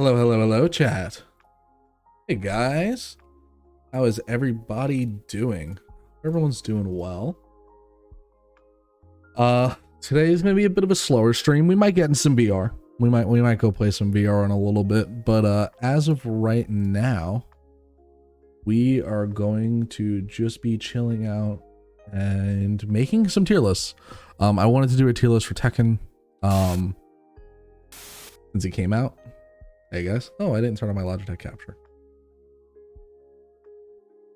Hello, hello, hello, chat. Hey guys, how is everybody doing? Everyone's doing well. Today is gonna be a bit of a slower stream. We might get in some VR. We might go play some VR in a little bit, but as of right now, we are going to just be chilling out and making some tier lists. I wanted to do a tier list for Tekken, since it came out. Hey guys. Oh, I didn't turn on my Logitech capture.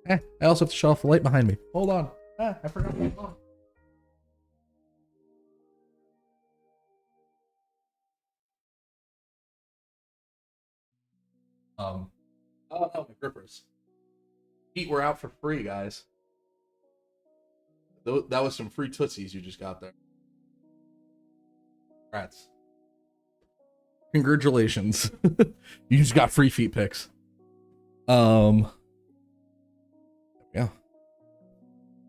I also have to shut off the light behind me. Hold on. I forgot my phone. Oh no, my grippers. Feet were out for free, guys. That was some free Tootsies you just got there. Congrats. Congratulations. You just got free feet pics. Yeah.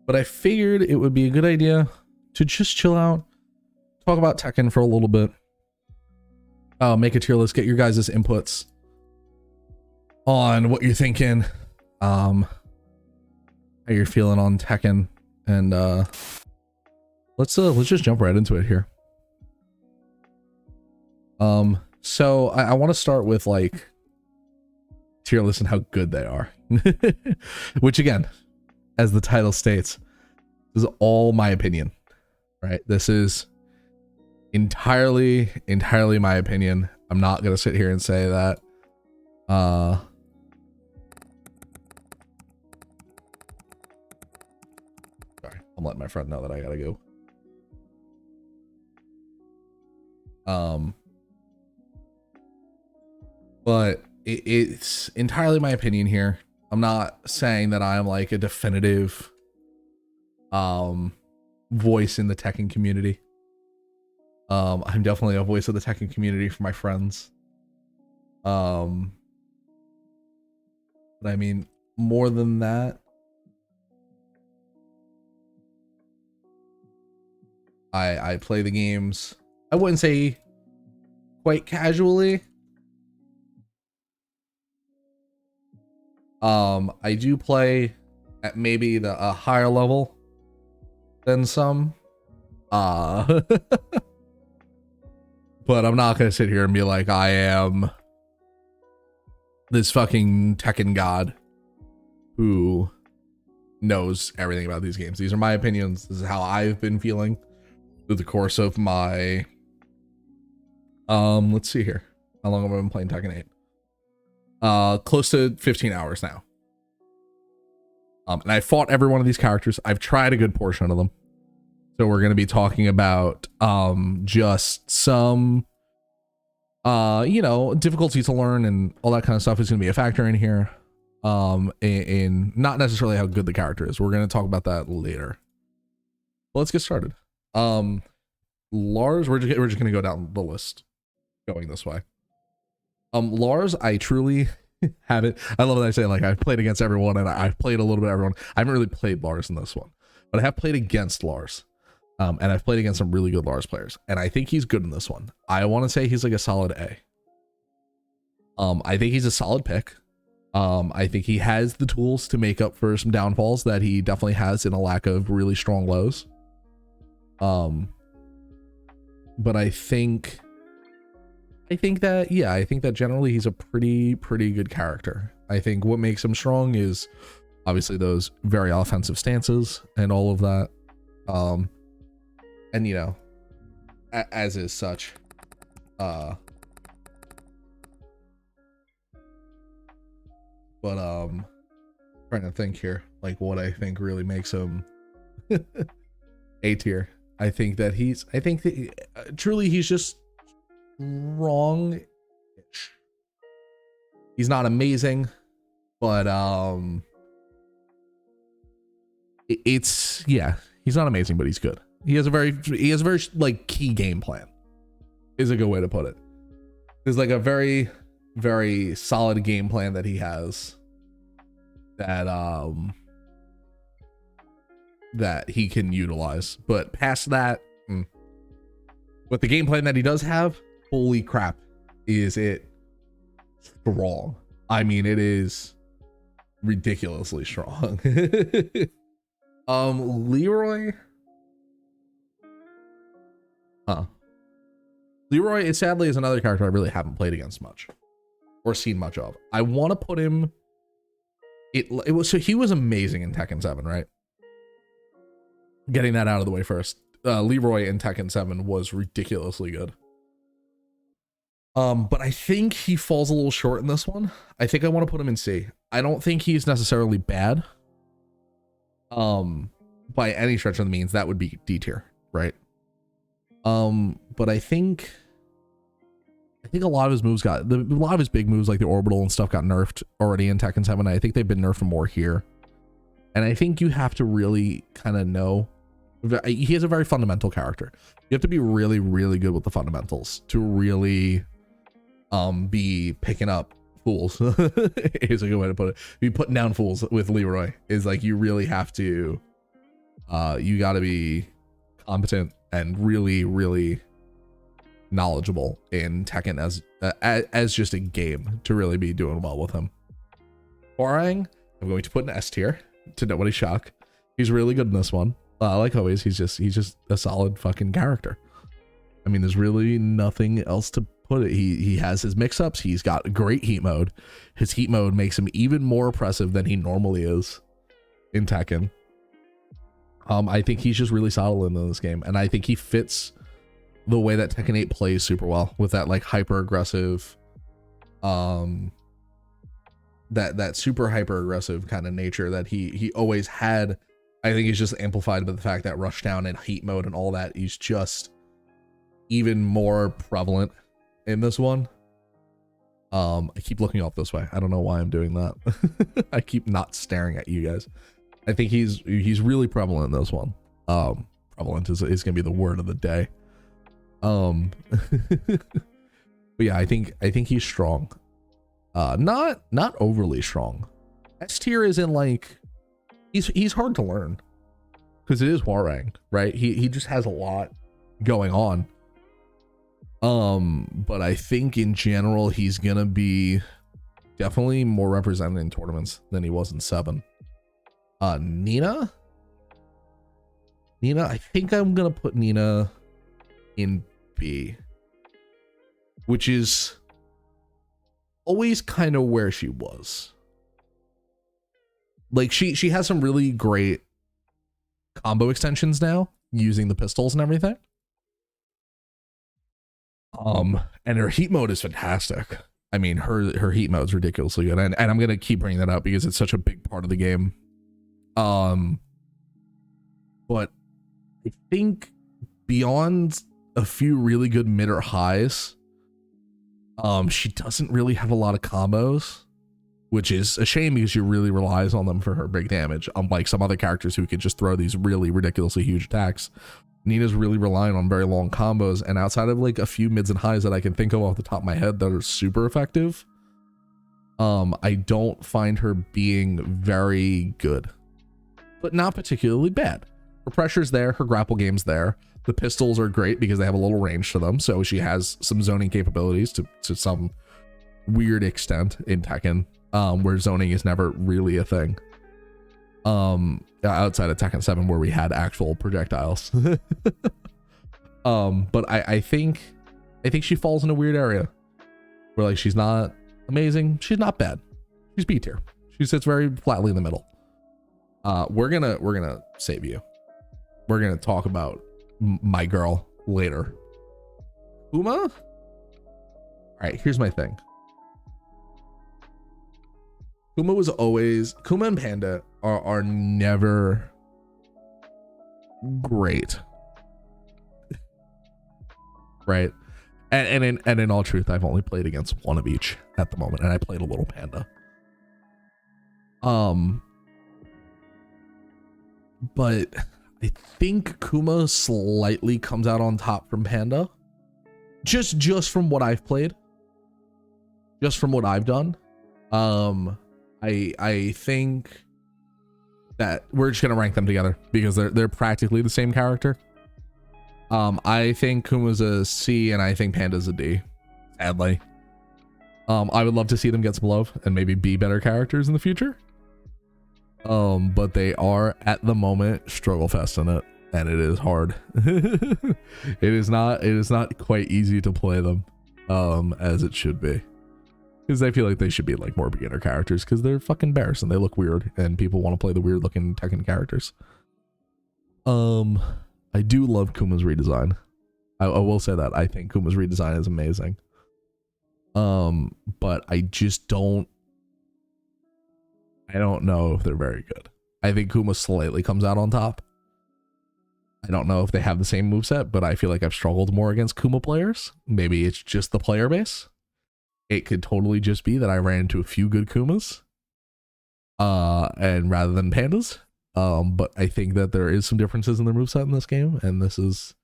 But I figured it would be a good idea to just chill out, talk about Tekken for a little bit, make a tier list, get your guys' inputs on what you're thinking, how you're feeling on Tekken, and let's just jump right into it here. So I want to start with like tier list and how good they are. Which again, as the title states, this is all my opinion, right? This is entirely my opinion. I'm not gonna sit here and say that sorry, I'm letting my friend know that I gotta go. But it's entirely my opinion here. I'm not saying that I'm like a definitive voice in the Tekken community. I'm definitely a voice of the Tekken community for my friends. But I mean, more than that, I play the games, I wouldn't say quite casually. I do play at maybe a higher level than some. But I'm not gonna sit here and be like I am this fucking Tekken god who knows everything about these games. These are my opinions. This is how I've been feeling through the course of my let's see here. How long have I been playing Tekken 8? Close to 15 hours now. And I fought every one of these characters. I've tried a good portion of them. So we're going to be talking about just some you know, difficulty to learn and all that kind of stuff is going to be a factor in here. In not necessarily how good the character is. We're going to talk about that later. Well, let's get started. Lars, we're just going to go down the list going this way. Lars, I truly haven't. I love that I say like I've played against everyone and I've played a little bit of everyone. I haven't really played Lars in this one, but I have played against Lars. And I've played against some really good Lars players, and I think he's good in this one. I want to say he's like a solid A. I think he's a solid pick. I think he has the tools to make up for some downfalls that he definitely has in a lack of really strong lows. But I think that generally he's a pretty good character. I think what makes him strong is obviously those very offensive stances and all of that. And you know, as is such, but trying to think here, like what I think really makes him A tier. I think that truly he's just wrong-ish. He's not amazing, but yeah, he's not amazing, but he's good. He has a very like key game plan is a good way to put it. There's like a very solid game plan that he has that that he can utilize, but past that, with the game plan that he does have, holy crap, is it strong. I mean, it is ridiculously strong. Leroy. Leroy is sadly is another character I really haven't played against much or seen much of. I want to put him. It was so he was amazing in Tekken 7, right? Getting that out of the way first. Leroy in Tekken 7 was ridiculously good. But I think he falls a little short in this one. I think I want to put him in C. I don't think he's necessarily bad. By any stretch of the means, that would be D tier, right? But I think a lot of his moves a lot of his big moves like the orbital and stuff got nerfed already in Tekken 7. I think they've been nerfed more here. And I think you have to really kind of know. He is a very fundamental character. You have to be really, really good with the fundamentals to really be picking up fools. Is a good way to put it. Be putting down fools with Leroy is like you really have to you got to be competent and really, really knowledgeable in Tekken as just a game to really be doing well with him. Hwoarang, I'm going to put in S tier to nobody's shock. He's really good in this one. Like always, he's just a solid fucking character. I mean, there's really nothing else to put it. He has his mix-ups. He's got a great heat mode. His heat mode makes him even more oppressive than he normally is in Tekken. I think he's just really solid in this game, and I think he fits the way that Tekken 8 plays super well with that like hyper aggressive, that super hyper aggressive kind of nature that he always had. I think he's just amplified by the fact that Rushdown and heat mode and all that is just even more prevalent in this one. I keep looking up this way. I don't know why I'm doing that. I keep not staring at you guys. I think he's really prevalent in this one. Prevalent is gonna be the word of the day. But yeah, I think he's strong. Not overly strong. S tier is in like he's hard to learn because it is Hwoarang, right? He just has a lot going on. But I think in general he's gonna be definitely more represented in tournaments than he was in 7. Nina, I think I'm gonna put Nina in B, which is always kind of where she was. Like she has some really great combo extensions now using the pistols and everything. And her heat mode is fantastic. I mean, her heat mode is ridiculously good, and I'm gonna keep bringing that up because it's such a big part of the game. But I think beyond a few really good mid or highs, she doesn't really have a lot of combos, which is a shame because she really relies on them for her big damage, unlike some other characters who could just throw these really ridiculously huge attacks. Nina's really relying on very long combos, and outside of like a few mids and highs that I can think of off the top of my head that are super effective, I don't find her being very good, but not particularly bad. Her pressure's there, her grapple game's there. The pistols are great because they have a little range to them, so she has some zoning capabilities to some weird extent in Tekken, where zoning is never really a thing. Outside of Tekken 7 where we had actual projectiles. But I think she falls in a weird area where like she's not amazing, she's not bad, she's B tier. She sits very flatly in the middle. We're gonna save you. We're gonna talk about my girl later. Kuma? All right, here's my thing. Kuma and Panda are never great. Right? And in all truth, I've only played against one of each at the moment, and I played a little Panda. But I think Kuma slightly comes out on top from Panda. Just from what I've played. Just from what I've done. I think that we're just gonna rank them together because they're practically the same character. I think Kuma's a C and I think Panda's a D, sadly. I would love to see them get some love and maybe be better characters in the future. But they are at the moment struggle fest in it, and it is hard. It is not quite easy to play them as it should be, because I feel like they should be like more beginner characters, because they're fucking bears and they look weird and people want to play the weird looking Tekken characters. I do love Kuma's redesign. I will say that I think Kuma's redesign is amazing. But I just don't know if they're very good. I think Kuma slightly comes out on top. I don't know if they have the same moveset, but I feel like I've struggled more against Kuma players. Maybe it's just the player base. It could totally just be that I ran into a few good Kumas. And rather than pandas. But I think that there is some differences in their moveset in this game, and this is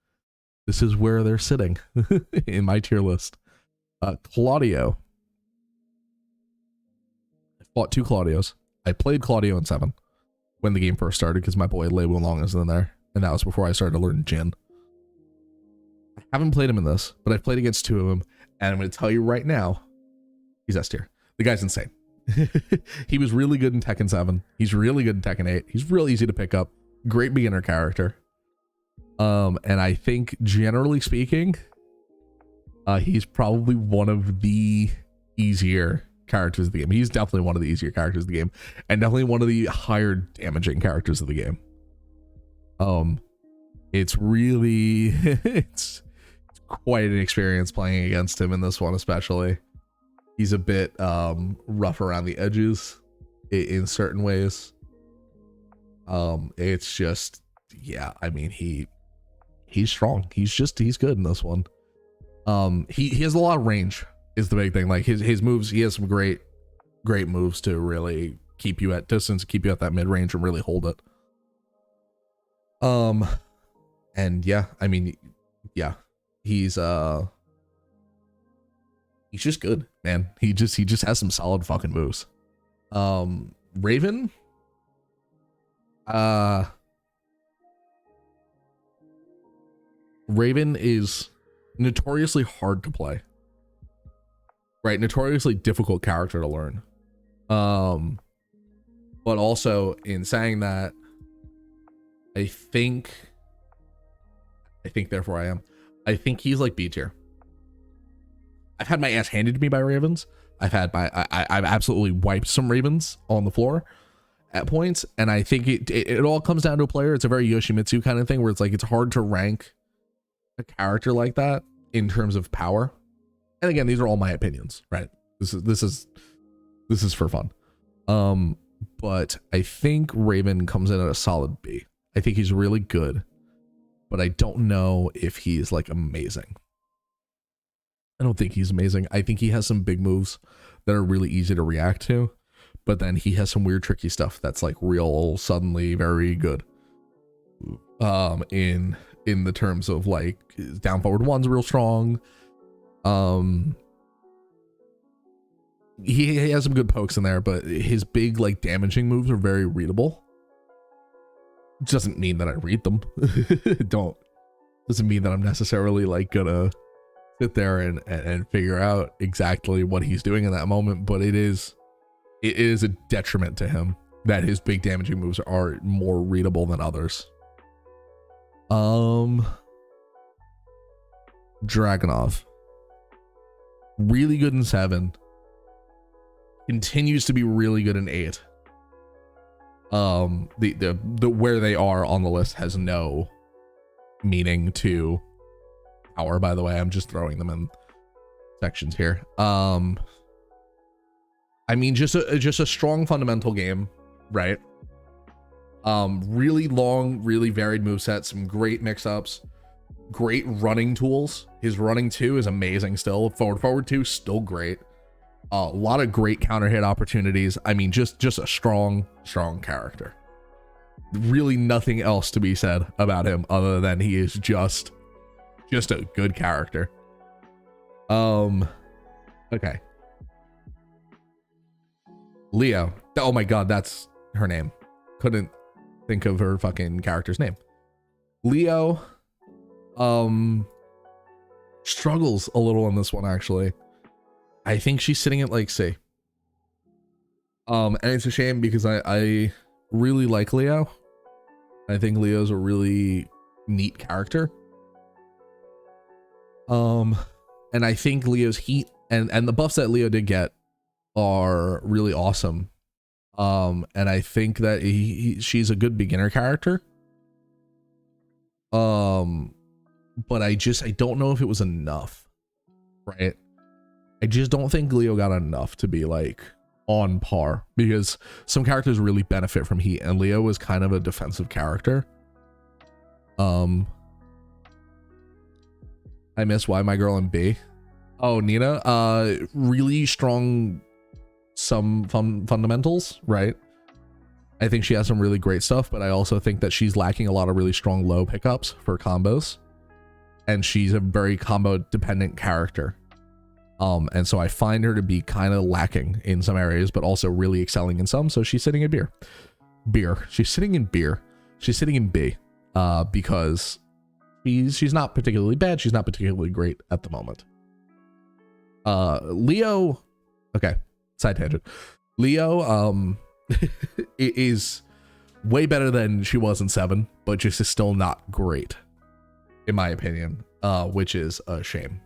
where they're sitting in my tier list. Claudio. I fought 2 Claudios. I played Claudio in 7 when the game first started, because my boy Lei Wulong is in there, and that was before I started to learn Jin. I haven't played him in this, but I've played against 2 of them, and I'm going to tell you right now, he's S tier. The guy's insane. He was really good in Tekken 7. He's really good in Tekken 8. He's real easy to pick up. Great beginner character. And I think, generally speaking, he's probably one of the easier characters of the game. He's definitely one of the easier characters of the game, and definitely one of the higher damaging characters of the game. It's really it's quite an experience playing against him in this one, especially. He's a bit rough around the edges in certain ways. It's just, yeah, I mean, he's strong. He's good in this one. He has a lot of range is the big thing. Like his moves, he has some great moves to really keep you at distance, keep you at that mid range, and really hold it. And yeah, I mean, yeah, he's just good, man. He just has some solid fucking moves. Raven, Raven is notoriously hard to play, right? Notoriously difficult character to learn. But also, in saying that, I think therefore I think he's like B tier. I've had my ass handed to me by Ravens. I've absolutely wiped some Ravens on the floor at points, and I think it all comes down to a player. It's a very Yoshimitsu kind of thing, where it's like it's hard to rank a character like that in terms of power. And again, these are all my opinions, right? This is for fun. But I think Raven comes in at a solid B. I think he's really good, but I don't know if he's like amazing. I don't think he's amazing. I think he has some big moves that are really easy to react to, but then he has some weird tricky stuff that's like real suddenly very good. In the terms of like down forward one's real strong. He has some good pokes in there, but his big like damaging moves are very readable. Doesn't mean that I read them. Doesn't mean that I'm necessarily like gonna sit there and figure out exactly what he's doing in that moment, but it is a detriment to him that his big damaging moves are more readable than others. Dragunov, really good in 7, continues to be really good in 8. The where they are on the list has no meaning to power, by the way. I'm just throwing them in sections here. I mean, just a strong fundamental game, right? Really long, really varied moveset, some great mix-ups, great running tools. His running 2 is amazing still. Forward 2 still great. A lot of great counter hit opportunities. I mean, just a strong character. Really nothing else to be said about him other than he is just a good character. Okay. Leo. Oh my god, that's her name. Couldn't think of her fucking character's name. Leo struggles a little in this one, actually. I think she's sitting at like C. And it's a shame because I really like Leo. I think Leo's a really neat character. And I think Leo's heat and the buffs that Leo did get are really awesome. And I think that she's a good beginner character. But I don't know if it was enough, right? I just don't think Leo got enough to be like on par, because some characters really benefit from heat, and Leo was kind of a defensive character. I miss Why My Girl in B. Oh, Nina, really strong some fundamentals, right? I think she has some really great stuff, but I also think that she's lacking a lot of really strong low pickups for combos, and she's a very combo dependent character. And so I find her to be kind of lacking in some areas, but also really excelling in some. So she's sitting in beer. She's sitting in beer. She's sitting in B, because she's not particularly bad. She's not particularly great at the moment. Leo, okay, side tangent. Leo, is way better than she was in 7, but just is still not great, in my opinion, which is a shame.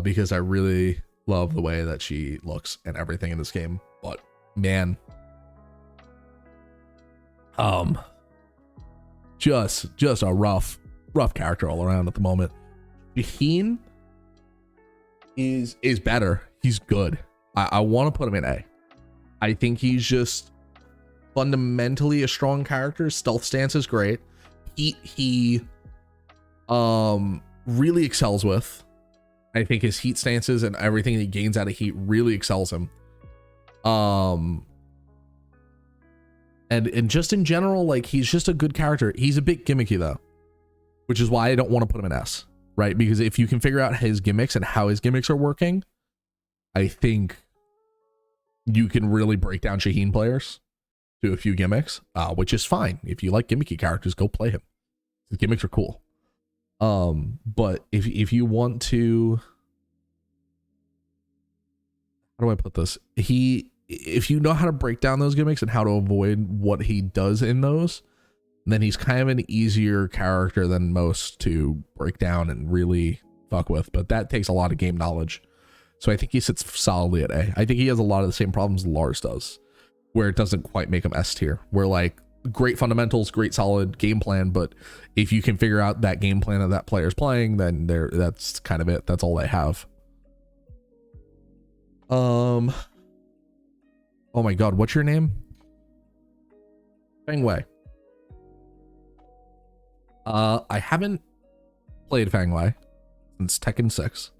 Because I really love the way that she looks and everything in this game, but man, just a rough character all around at the moment. Shaheen is better. He's good. I want to put him in A. I think he's just fundamentally a strong character. Stealth stance is great. He really excels with. I think his heat stances and everything he gains out of heat really excels him. And just in general, like, he's just a good character. He's a bit gimmicky though, which is why I don't want to put him in S, right? Because if you can figure out his gimmicks and how his gimmicks are working, I think you can really break down Shaheen players to a few gimmicks, which is fine. If you like gimmicky characters, go play him. His gimmicks are cool. But if you want to, how do I put this? If you know how to break down those gimmicks and how to avoid what he does in those, then he's kind of an easier character than most to break down and really fuck with. But that takes a lot of game knowledge. So I think he sits solidly at A. I think he has a lot of the same problems Lars does, where it doesn't quite make him S tier, where like great fundamentals, great solid game plan, but if you can figure out that game plan that player's playing, then that's kind of it. That's all they have. Oh my god, what's your name? Feng Wei. I haven't played Feng Wei since Tekken 6.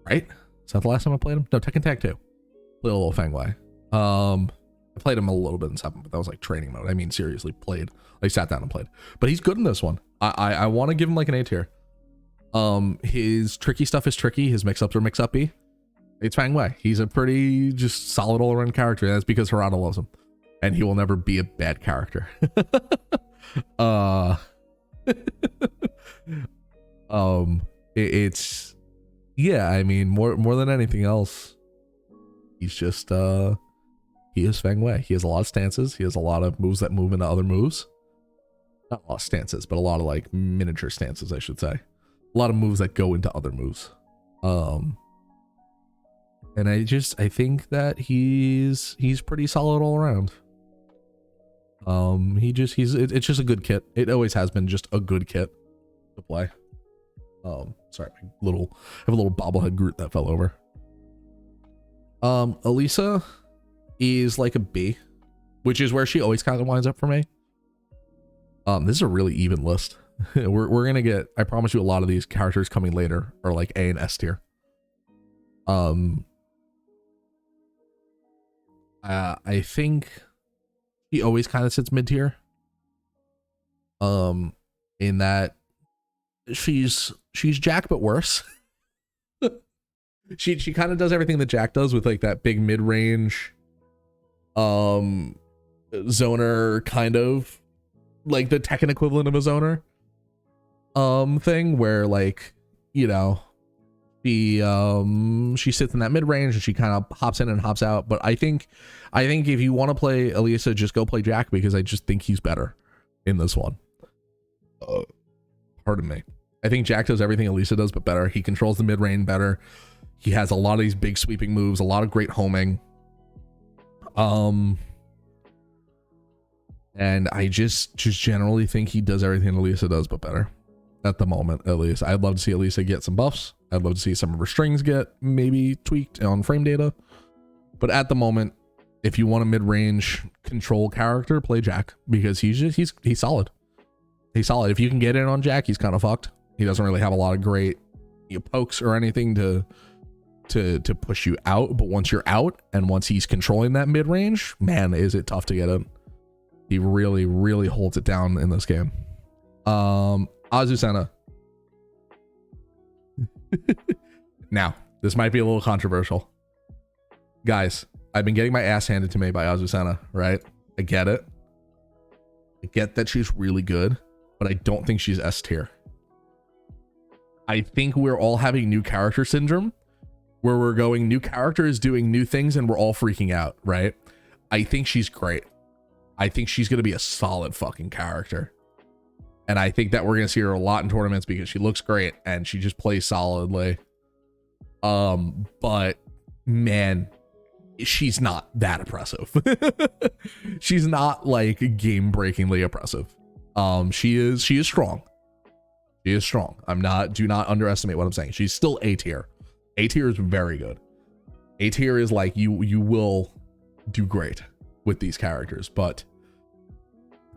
Right? Is that the last time I played him? No, Tekken Tag 2. Played a little Feng Wei. I played him a little bit in 7, but that was like training mode. I mean, seriously, played. I sat down and played. But he's good in this one. I want to give him like an A tier. His tricky stuff is tricky. His mix-ups are mix-uppy. It's Feng Wei. He's a pretty just solid all-around character. That's because Harada loves him. And he will never be a bad character. It's yeah, I mean, more than anything else, he's just he is Feng Wei. He has a lot of stances. He has a lot of moves that move into other moves. Not a lot of stances, but a lot of like miniature stances, I should say. A lot of moves that go into other moves. And I think that he's pretty solid all around. It's just a good kit. It always has been just a good kit to play. Sorry, I have a little bobblehead Groot that fell over. Elisa is like a B, which is where she always kind of winds up for me. This is a really even list. we're gonna get, I promise you, a lot of these characters coming later are like A and S tier. I think she always kind of sits mid tier. In that she's Jack but worse. she kind of does everything that Jack does with like that big mid-range zoner, kind of like the Tekken equivalent of a zoner thing, where like, you know, She sits in that mid range and she kind of hops in and hops out. But I think if you want to play Elisa, just go play Jack, because I just think he's better in this one. Pardon me. I think Jack does everything Elisa does, but better. He controls the mid range better. He has a lot of these big sweeping moves, a lot of great homing. And I just generally think he does everything Elisa does, but better. At the moment, at least. I'd love to see Elisa get some buffs. I'd love to see some of her strings get maybe tweaked on frame data. But at the moment, if you want a mid-range control character, play Jack, because he's solid. He's solid. If you can get in on Jack, he's kind of fucked. He doesn't really have a lot of great pokes or anything to push you out. But once you're out and once he's controlling that mid-range, man, is it tough to get in. He really, really holds it down in this game. Azucena. Now, this might be a little controversial. Guys, I've been getting my ass handed to me by Azucena, right? I get it. I get that she's really good, but I don't think she's S tier. I think we're all having new character syndrome, where we're going, new characters doing new things, and we're all freaking out, right? I think she's great. I think she's going to be a solid fucking character. And I think that we're going to see her a lot in tournaments because she looks great and she just plays solidly. But man, she's not that oppressive. She's not like game breakingly oppressive. She is strong. She is strong. Do not underestimate what I'm saying. She's still A tier. A tier is very good. A tier is like, you will do great with these characters, but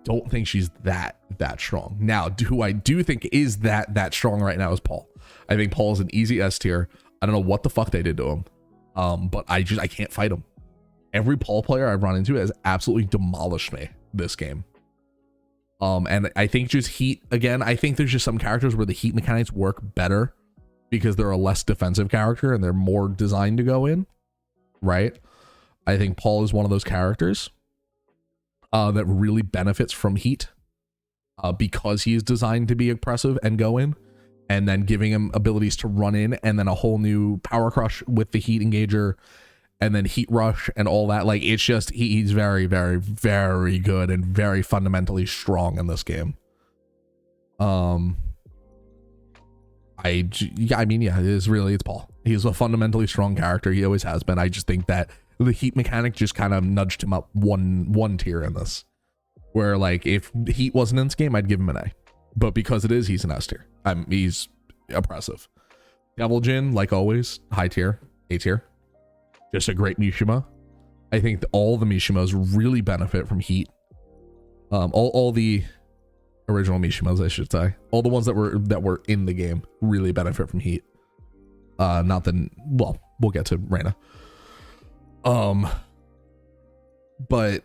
don't think she's that strong. Now, who I do think is that strong right now is Paul. I think Paul is an easy S tier. I don't know what the fuck they did to him, but I can't fight him. Every Paul player I've run into has absolutely demolished me this game. And I think just heat again. I think there's just some characters where the heat mechanics work better because they're a less defensive character and they're more designed to go in, right? I think Paul is one of those characters that really benefits from heat because he is designed to be oppressive and go in, and then giving him abilities to run in, and then a whole new power crush with the heat engager, and then heat rush and all that. Like, it's just he's very, very, very good and very fundamentally strong in this game. I mean, yeah, it's Paul. He's a fundamentally strong character. He always has been. I just think that the heat mechanic just kind of nudged him up one tier in this, where like if heat wasn't in this game, I'd give him an A, but because it is, he's an S tier. He's oppressive. Devil Jin, like always, high tier, A tier. Just a great Mishima. I think all the Mishimos really benefit from heat. All the original Mishimos, I should say, all the ones that were in the game really benefit from heat. Not the, well, we'll get to Reyna. But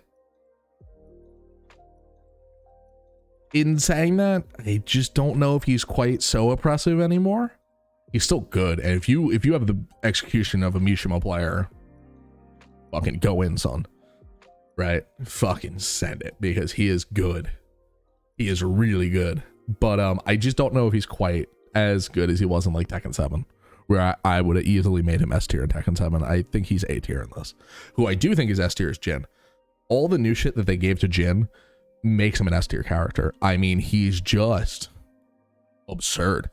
in saying that, I just don't know if he's quite so oppressive anymore. He's still good, and if you have the execution of a Mishima player, fucking go in, son. Right? Fucking send it, because he is good. He is really good. But I just don't know if he's quite as good as he was in like Tekken 7. Where I would have easily made him S tier in Tekken 7. I think he's A tier in this. Who I do think is S tier is Jin. All the new shit that they gave to Jin makes him an S tier character. I mean, he's just absurd.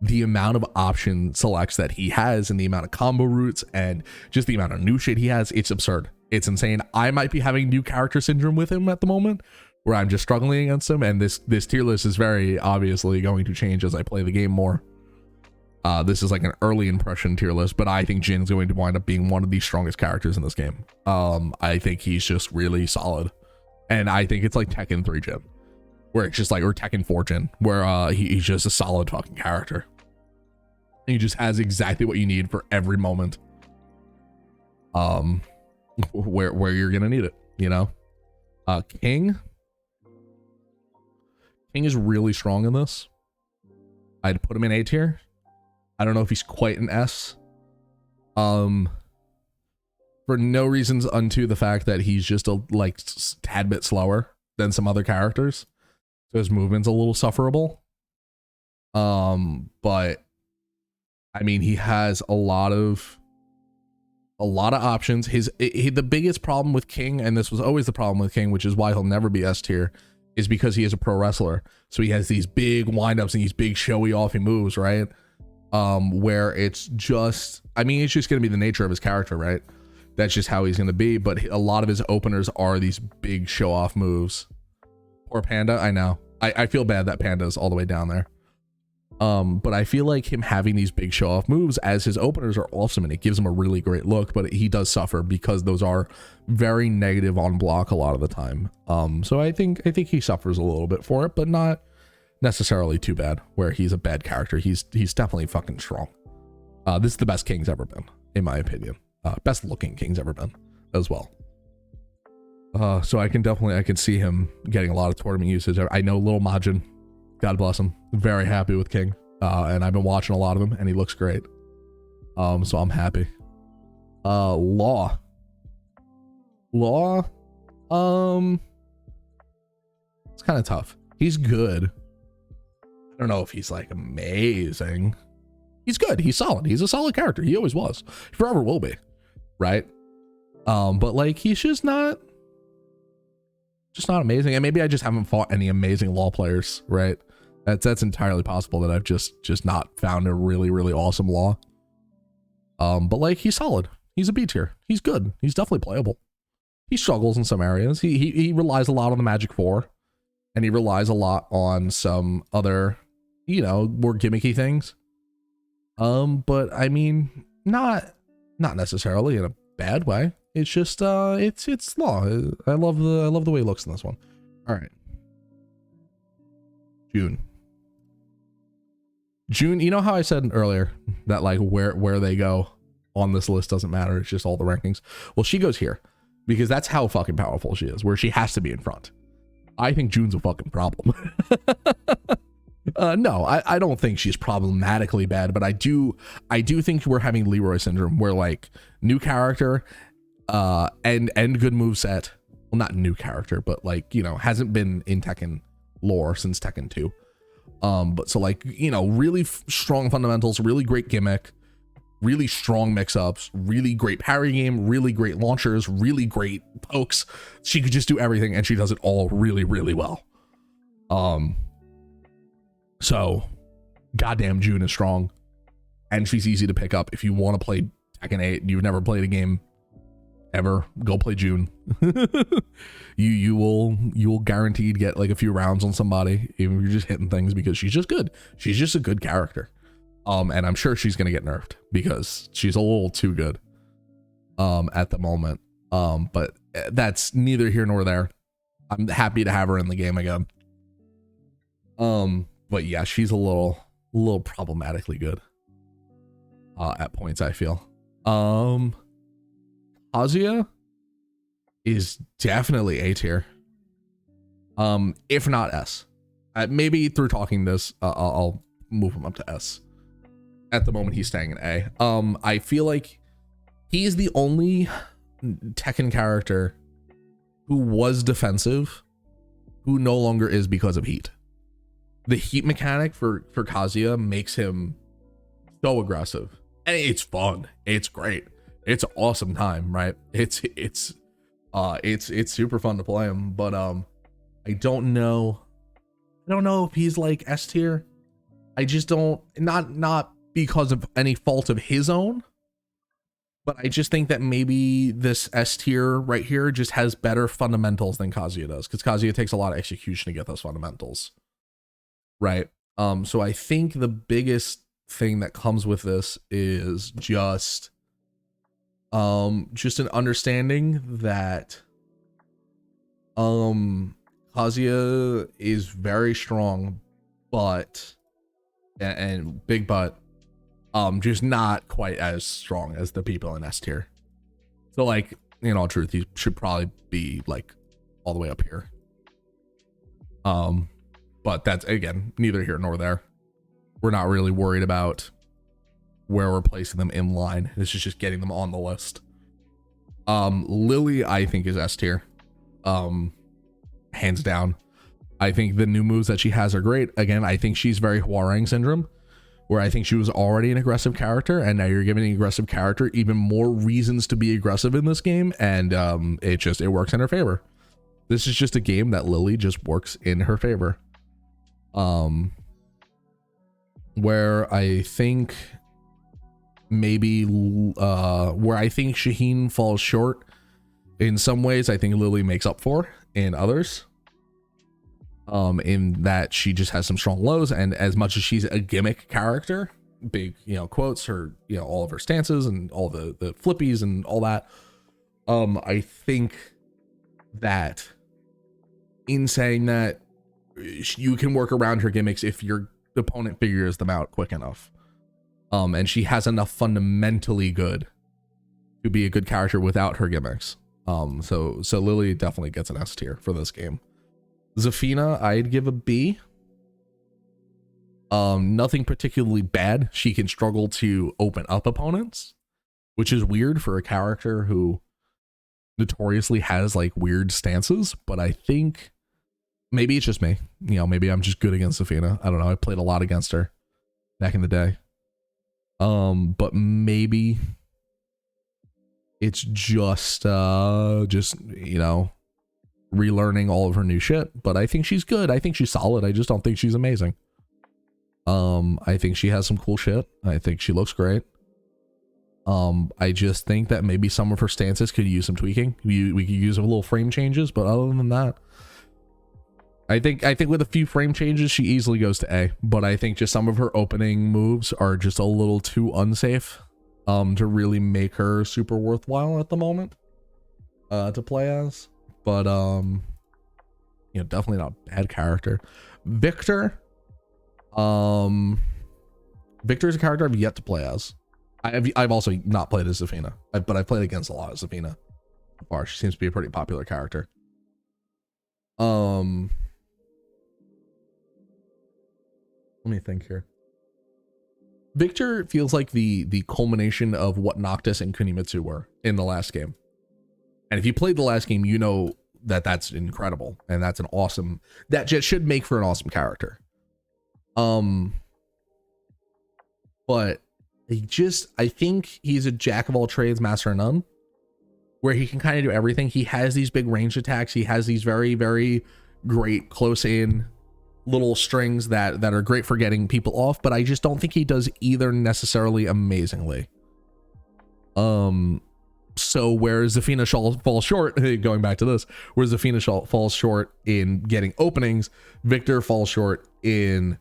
The amount of option selects that he has and the amount of combo routes and just the amount of new shit he has, it's absurd. It's insane. I might be having new character syndrome with him at the moment, where I'm just struggling against him, and this tier list is very obviously going to change as I play the game more. This is like an early impression tier list, but I think Jin's going to wind up being one of the strongest characters in this game. I think he's just really solid. And I think it's like Tekken 3 Jin, where it's just like, or Tekken 4 Jin, where he's just a solid fucking character. He just has exactly what you need for every moment. Where you're gonna need it, you know? King is really strong in this. I'd put him in A tier. I don't know if he's quite an S. For no reasons unto the fact that he's just a like tad bit slower than some other characters, so his movement's a little sufferable. But I mean, he has a lot of options. The biggest problem with King, and this was always the problem with King, which is why he'll never be S tier, is because he is a pro wrestler. So he has these big windups and these big showy offy moves, right? Where it's just, I mean, it's just going to be the nature of his character, right? That's just how he's going to be. But a lot of his openers are these big show off moves. Poor Panda, I know. I feel bad that Panda's all the way down there. But I feel like him having these big show off moves as his openers are awesome, and it gives him a really great look, but he does suffer because those are very negative on block a lot of the time. So I think he suffers a little bit for it, but not necessarily too bad where he's a bad character. He's definitely fucking strong. This is the best King's ever been, in my opinion. Best looking King's ever been as well. So I can see him getting a lot of tournament usage. I know Little Majin, God bless him, very happy with King, and I've been watching a lot of him and he looks great. So I'm happy. Law, it's kind of tough. He's good. I don't know if he's like amazing. He's good. He's solid. He's a solid character. He always was. He forever will be, right? But like he's just not amazing. And maybe I just haven't fought any amazing Law players, right? That's entirely possible that I've just not found a really, really awesome Law. But like he's solid. He's a B tier. He's good. He's definitely playable. He struggles in some areas. He relies a lot on the Magic 4, and he relies a lot on some other, you know, more gimmicky things. But I mean, not necessarily in a bad way. It's just it's Law. I love the way he looks in this one. All right. June, you know how I said earlier that like where they go on this list doesn't matter, it's just all the rankings. Well, she goes here because that's how fucking powerful she is, where she has to be in front. I think June's a fucking problem. No, I don't think she's problematically bad, but I do think we're having Leroy syndrome, where like new character and good moveset. Well, not new character, but like, you know, hasn't been in Tekken lore since Tekken 2. But so like, you know, really strong fundamentals, really great gimmick, really strong mix-ups, really great parry game, really great launchers, really great pokes. She could just do everything, and she does it all really, really well. So goddamn June is strong, and she's easy to pick up. If you want to play Tekken 8, you've never played a game ever, go play June. you will guaranteed get like a few rounds on somebody, even if you're just hitting things, because she's just good. She's just a good character. And I'm sure she's gonna get nerfed because she's a little too good at the moment. But that's neither here nor there. I'm happy to have her in the game again. But yeah, she's a little problematically good at points, I feel. Kazuya is definitely A tier, if not S. Maybe through talking this, I'll move him up to S. At the moment, he's staying in A. I feel like he's the only Tekken character who was defensive, who no longer is because of heat. The heat mechanic for Kazuya makes him so aggressive, and it's fun. It's great. It's an awesome time, right? It's super fun to play him, but I don't know if he's like S tier. I just don't, not because of any fault of his own, but I just think that maybe this S tier right here just has better fundamentals than Kazuya does, because Kazuya takes a lot of execution to get those fundamentals, right? So I think the biggest thing that comes with this is just an understanding that Kazuya is very strong, but and big butt, just not quite as strong as the people in S tier. So like, in all truth, he should probably be like all the way up here. But that's, again, neither here nor there. We're not really worried about where we're placing them in line. This is just getting them on the list. Lily, I think, is S tier. Hands down. I think the new moves that she has are great. Again, I think she's very Hwoarang syndrome, where I think she was already an aggressive character, and now you're giving an aggressive character even more reasons to be aggressive in this game, and it works in her favor. This is just a game that Lily just works in her favor. Where I think maybe where I think Shaheen falls short in some ways, I think Lily makes up for in others. In that she just has some strong lows, and as much as she's a gimmick character, big, you know, quotes, her, you know, all of her stances and all the flippies and all that, I think that in saying that, you can work around her gimmicks if your opponent figures them out quick enough. And she has enough fundamentally good to be a good character without her gimmicks. So Lily definitely gets an S tier for this game. Zafina, I'd give a B. Nothing particularly bad. She can struggle to open up opponents, which is weird for a character who notoriously has like weird stances, but I think maybe it's just me. You know, maybe I'm just good against Zafina. I don't know. I played a lot against her back in the day. But maybe it's just you know, relearning all of her new shit. But I think she's good. I think she's solid. I just don't think she's amazing. I think she has some cool shit. I think she looks great. I just think that maybe some of her stances could use some tweaking. We could use a little frame changes, but other than that, I think with a few frame changes, she easily goes to A. But I think just some of her opening moves are just a little too unsafe to really make her super worthwhile at the moment to play as. But you know, definitely not a bad character. Victor is a character I've yet to play as. I've also not played as Zafina, but I've played against a lot of Zafina so far. She seems to be a pretty popular character. Let me think here. Victor feels like the culmination of what Noctis and Kunimitsu were in the last game. And if you played the last game, you know that that's incredible, and that's an awesome, that just should make for an awesome character. But I think he's a jack of all trades, master of none, where he can kind of do everything. He has these big range attacks. He has these very, very great close in little strings that are great for getting people off, but I just don't think he does either necessarily amazingly. So where Zafina falls short, going back to this, where Zafina falls short in getting openings, Victor falls short in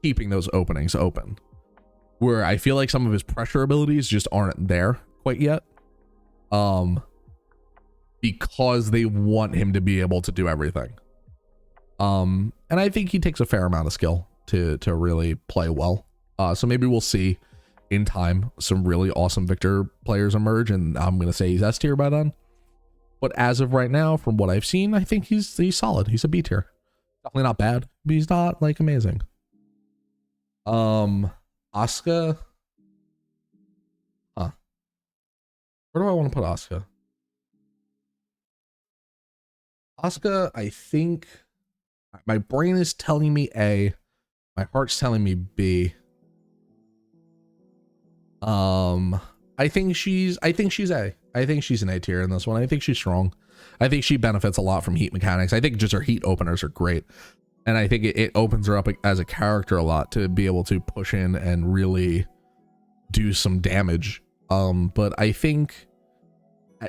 keeping those openings open. Where I feel like some of his pressure abilities just aren't there quite yet. Because they want him to be able to do everything. And I think he takes a fair amount of skill to really play well. So maybe we'll see in time some really awesome Victor players emerge, and I'm going to say he's S tier by then. But as of right now, from what I've seen, I think he's solid. He's a B tier. Definitely not bad, but he's not like amazing. Asuka. Where do I want to put Asuka? Asuka, I think my brain is telling me A, my heart's telling me B. I think she's A. I think she's an A tier in this one. I think she's strong. I think she benefits a lot from heat mechanics. I think just her heat openers are great. And I think it opens her up as a character a lot to be able to push in and really do some damage. But I think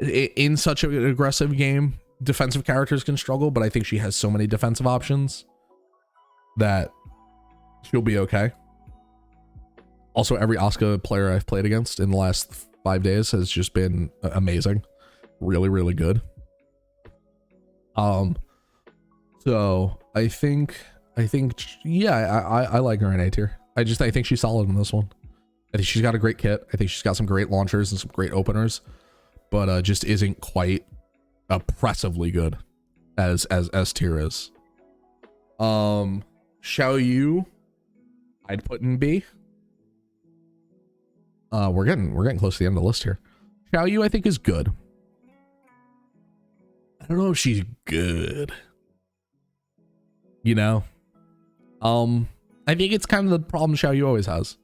in such an aggressive game, defensive characters can struggle, but I think she has so many defensive options that she'll be okay. Also, every Asuka player I've played against in the last 5 days has just been amazing. Really, really good. So I think, yeah, I like her in A tier. I think she's solid in this one. I think she's got a great kit. I think she's got some great launchers and some great openers, but just isn't quite oppressively good as S tier is. Xiao Yu, I'd put in B. We're getting close to the end of the list here. Xiao Yu, I think, is good. I don't know if she's good. You know, I think it's kind of the problem Xiao Yu always has.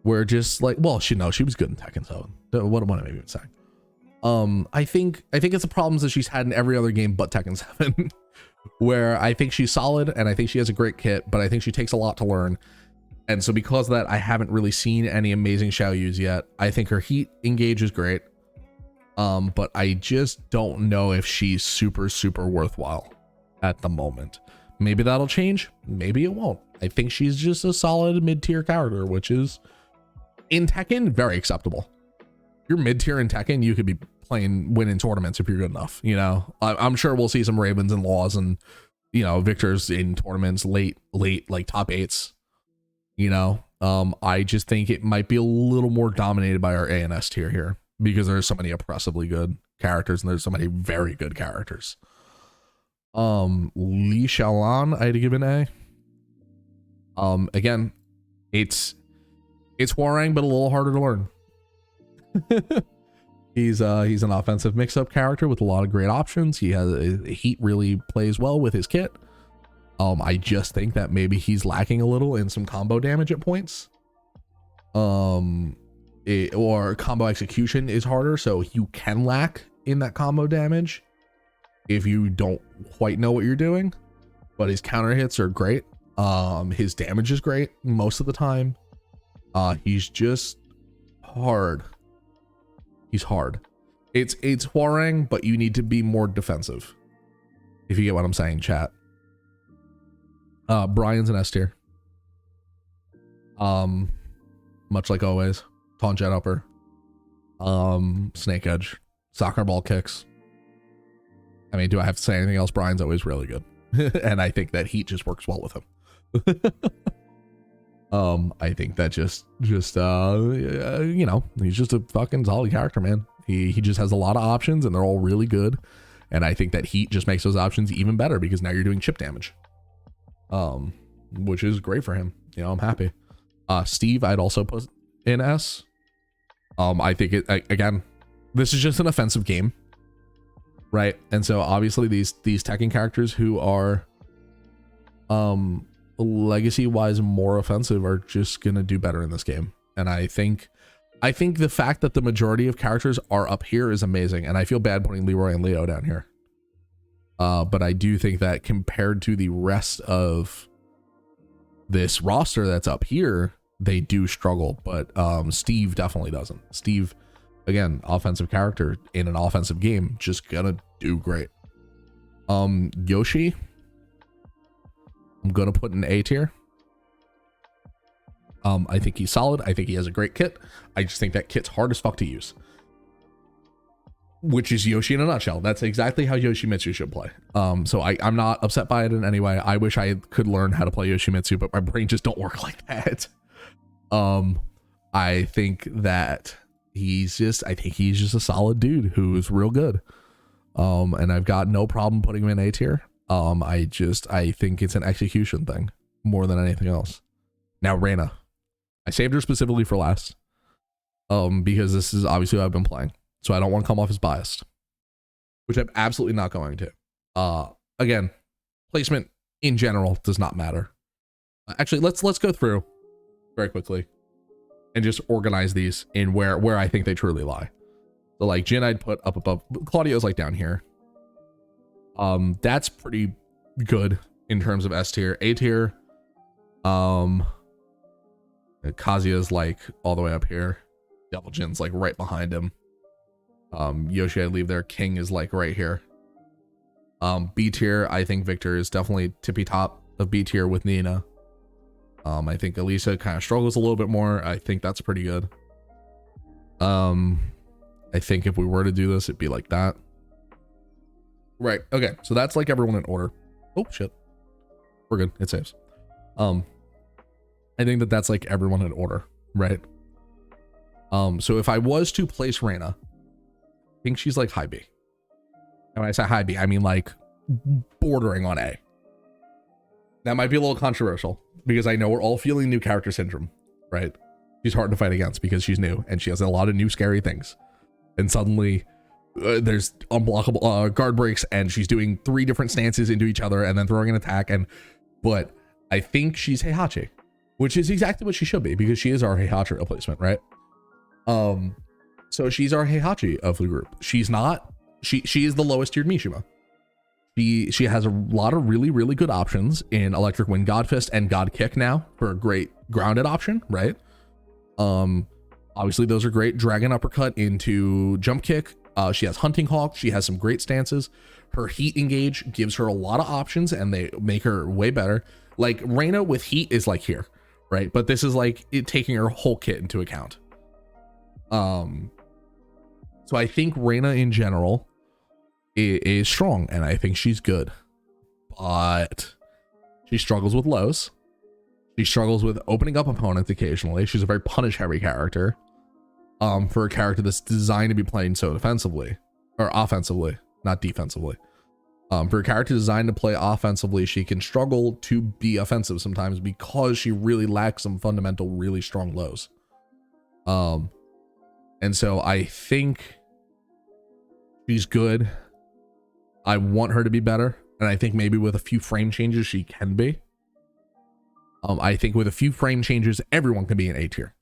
where just like, well, she was good in Tekken 7. What am I even saying? I think it's the problems that she's had in every other game but Tekken 7, where I think she's solid and I think she has a great kit, but I think she takes a lot to learn. And so because of that, I haven't really seen any amazing Xiaoyus yet. I think her heat engage is great. But I just don't know if she's super worthwhile at the moment. Maybe that'll change. Maybe it won't. I think she's just a solid mid-tier character, which is in Tekken very acceptable. If you're mid-tier in Tekken, you could be winning tournaments if you're good enough. You know, I'm sure we'll see some Ravens and Laws and, you know, Victors in tournaments late like top 8s. You know, I just think it might be a little more dominated by our A and S tier here, because there's so many oppressively good characters and there's so many very good characters. Li Xiaolan, I had to give an A. Again, it's Hwoarang, but a little harder to learn. He's an offensive mix-up character with a lot of great options. He has heat really plays well with his kit. I just think that maybe he's lacking a little in some combo damage at points. Or combo execution is harder, so you can lack in that combo damage if you don't quite know what you're doing. But his counter hits are great. His damage is great most of the time. He's just hard. He's hard. It's Hwoarang, but you need to be more defensive, if you get what I'm saying, chat. Brian's an S tier. Much like always. Taunt jet upper. Snake edge. Soccer ball kicks. I mean, do I have to say anything else? Brian's always really good. And I think that heat just works well with him. I think that just you know, he's just a fucking solid character, man. He just has a lot of options and they're all really good. And I think that heat just makes those options even better because now you're doing chip damage. Which is great for him. You know, I'm happy. Steve, I'd also put in S. I think again, this is just an offensive game, right? And so obviously these Tekken characters who are legacy wise more offensive are just gonna do better in this game. And I think the fact that the majority of characters are up here is amazing, and I feel bad putting Leroy and Leo down here. But I do think that compared to the rest of this roster that's up here, they do struggle. But Steve definitely doesn't. Steve, again, offensive character in an offensive game, just gonna do great. Yoshi, I'm gonna put in A tier. I think he's solid. I think he has a great kit. I just think that kit's hard as fuck to use. Which is Yoshi in a nutshell. That's exactly how Yoshimitsu should play. So I'm not upset by it in any way. I wish I could learn how to play Yoshimitsu, but my brain just don't work like that. I think that he's just a solid dude who's real good. And I've got no problem putting him in A tier. I think it's an execution thing more than anything else. Now, Reina. I saved her specifically for last. Because this is obviously what I've been playing. So I don't want to come off as biased, which I'm absolutely not going to. Again, placement in general does not matter. Actually, let's go through very quickly and just organize these in where I think they truly lie. So like Jin, I'd put up above. Claudio's like down here. That's pretty good in terms of S tier. A tier. Kazuya's like all the way up here. Devil Jin's like right behind him. Yoshi, I leave there. King is like right here. B tier, I think Victor is definitely tippy top of B tier with Nina. I think Elisa kind of struggles a little bit more. I think that's pretty good. I think if we were to do this, it'd be like that. Right. Okay. So that's like everyone in order. Oh shit. We're good. It saves. I think that's like everyone in order, right? So if I was to place Reina, I think she's like high B. And when I say high B, I mean like bordering on A. That might be a little controversial because I know we're all feeling new character syndrome, right? She's hard to fight against because she's new and she has a lot of new scary things. And suddenly there's unblockable guard breaks and she's doing 3 different stances into each other and then throwing an attack. But I think she's Heihachi, which is exactly what she should be because she is our Heihachi replacement, right? So she's our Heihachi of the group. She's not. She is the lowest tiered Mishima. She has a lot of really good options in Electric Wind, God Fist, and God Kick now for a great grounded option, right? Obviously those are great. Dragon Uppercut into Jump Kick. She has Hunting Hawk. She has some great stances. Her Heat Engage gives her a lot of options and they make her way better. Like Reina with Heat is like here, right? But this is like it taking her whole kit into account. So I think Reina in general is strong and I think she's good, but she struggles with lows. She struggles with opening up opponents occasionally. She's a very punish heavy character. For a character that's designed to be playing so defensively or offensively, not defensively. For a character designed to play offensively, she can struggle to be offensive sometimes because she really lacks some fundamental, really strong lows. And so I think she's good. I want her to be better. And I think maybe with a few frame changes, she can be. I think with a few frame changes, everyone can be an A tier.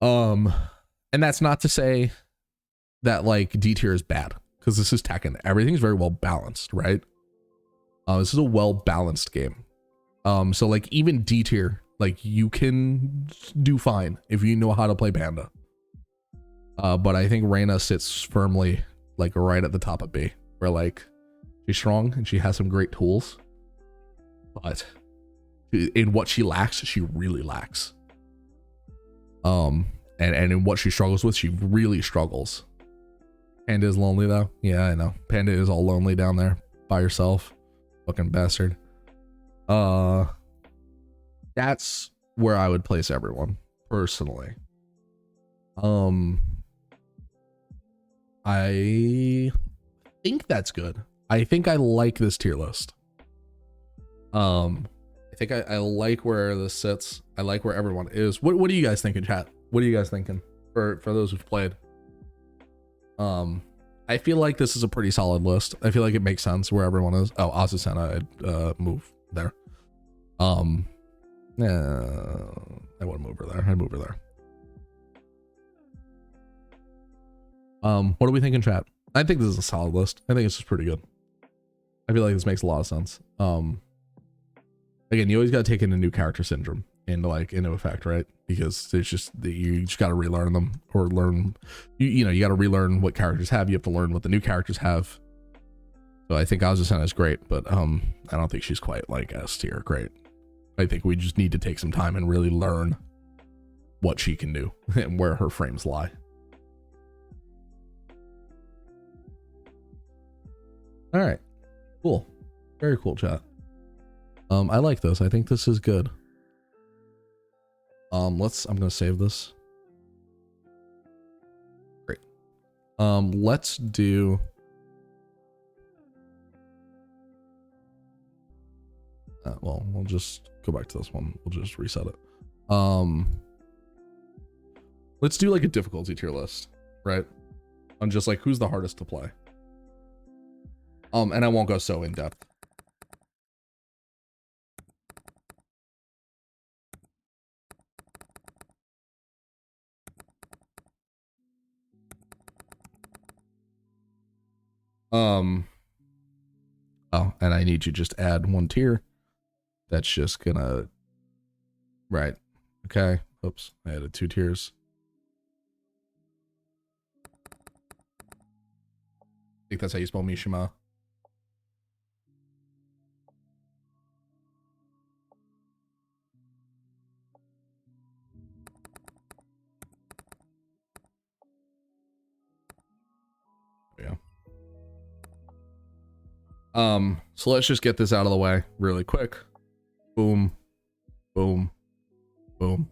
And that's not to say that like D tier is bad, because this is Tekken. Everything's very well balanced, right? This is a well balanced game. So like even D tier, like you can do fine if you know how to play Panda. But I think Reina sits firmly like right at the top of B, where like she's strong and she has some great tools, but in what she lacks, she really lacks. And in what she struggles with, she really struggles. Panda is lonely though. Yeah, I know. Panda is all lonely down there by herself. Fucking bastard. That's where I would place everyone personally. I think that's good. I think I like this tier list. I think I like where this sits. I like where everyone is. What do you guys think in chat? What are you guys thinking for those who've played? I feel like this is a pretty solid list. I feel like it makes sense where everyone is. Oh, Azucena, I'd move there. Yeah, I wouldn't move her there. I'd move her there. What do we think in chat? I think this is a solid list. I think it's just pretty good. I feel like this makes a lot of sense. Again, you always got to take in a new character syndrome into effect, right? Because there's just you just got to relearn them or learn. You know, you got to relearn what characters have. You have to learn what the new characters have. So I think Azucena is great, but I don't think she's quite like S tier great. I think we just need to take some time and really learn what she can do and where her frames lie. All right, cool, very cool chat. I like this. I think this is good. I'm gonna save this. Great. Let's do. Well, we'll just go back to this one. We'll just reset it. Let's do like a difficulty tier list, right? On just like who's the hardest to play. And I won't go so in depth. Oh, and I need to just add one tier. That's just gonna, right. Okay. Oops. I added 2 tiers. I think that's how you spell Mishima. Yeah. So let's just get this out of the way really quick. Boom, boom, boom.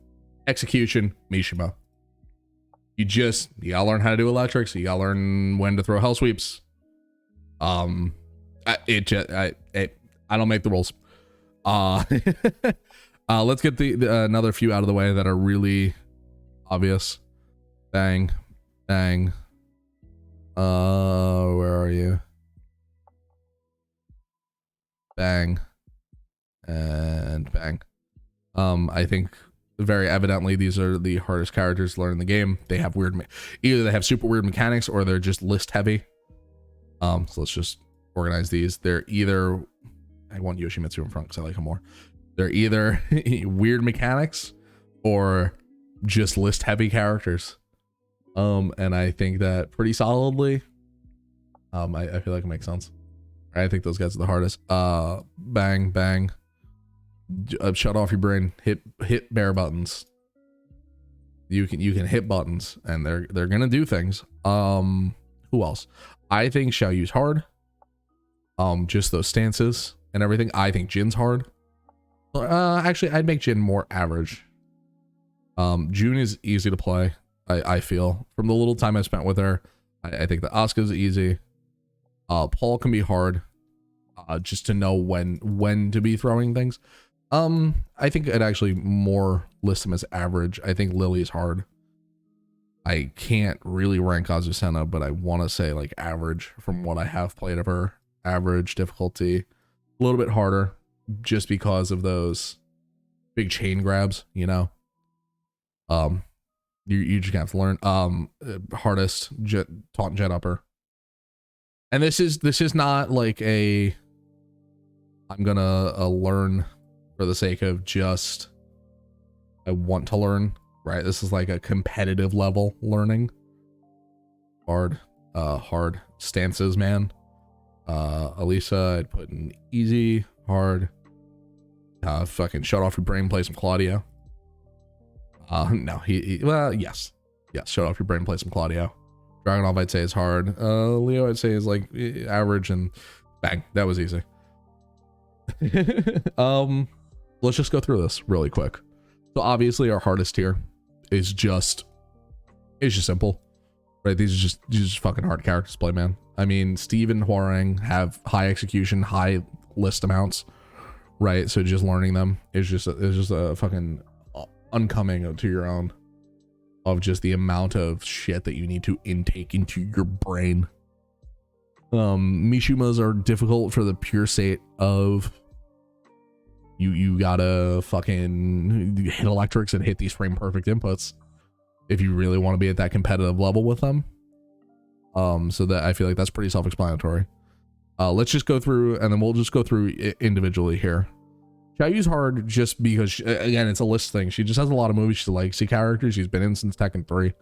Execution, Mishima. You gotta learn how to do electric, so you gotta learn when to throw hell sweeps. I don't make the rules. Let's get the another few out of the way that are really obvious. Bang, bang. Where are you? Bang and bang. I think very evidently these are the hardest characters to learn in the game. They have either they have super weird mechanics or they're just list heavy. So let's just organize these. They're either, I want Yoshimitsu in front because I like him more. They're either weird mechanics or just list heavy characters. And I think that pretty solidly. I feel like it makes sense. I think those guys are the hardest. Bang, bang. Shut off your brain. Hit bear buttons. You can hit buttons, and they're gonna do things. Who else? I think Xiao Yu's hard. Just those stances and everything. I think Jin's hard. Actually, I'd make Jin more average. June is easy to play. I feel from the little time I spent with her. I think that Asuka's easy. Paul can be hard, just to know when to be throwing things. I think I'd actually more list him as average. I think Lily's hard. I can't really rank Azucena, but I want to say like average from what I have played of her. Average difficulty, a little bit harder, just because of those big chain grabs, you know. You just have to learn. Hardest taunt jet upper. And this is not like a I'm gonna learn for the sake of just I want to learn, right? This is like a competitive level learning. Hard stances, man. Elisa, I'd put in easy, hard. Fucking shut off your brain, play some Claudio. No, well, yes, shut off your brain, play some Claudio. Dragunov, I'd say is hard. Leo, I'd say is like average, and bang, that was easy. Let's just go through this really quick. So obviously our hardest tier is just simple, right? These are just fucking hard characters to play, man. I mean, Steve and Hwoarang have high execution, high list amounts, right? So just learning them is just a fucking uncoming to your own of just the amount of shit that you need to intake into your brain. Mishumas are difficult for the pure sake of you gotta fucking hit electrics and hit these frame perfect inputs if you really want to be at that competitive level with them. So that I feel like that's pretty self-explanatory. Let's just go through, and then we'll just go through individually here. Xiao Yu's hard just because, again, it's a list thing. She just has a lot of movies. She's a legacy character. She's been in since Tekken 3.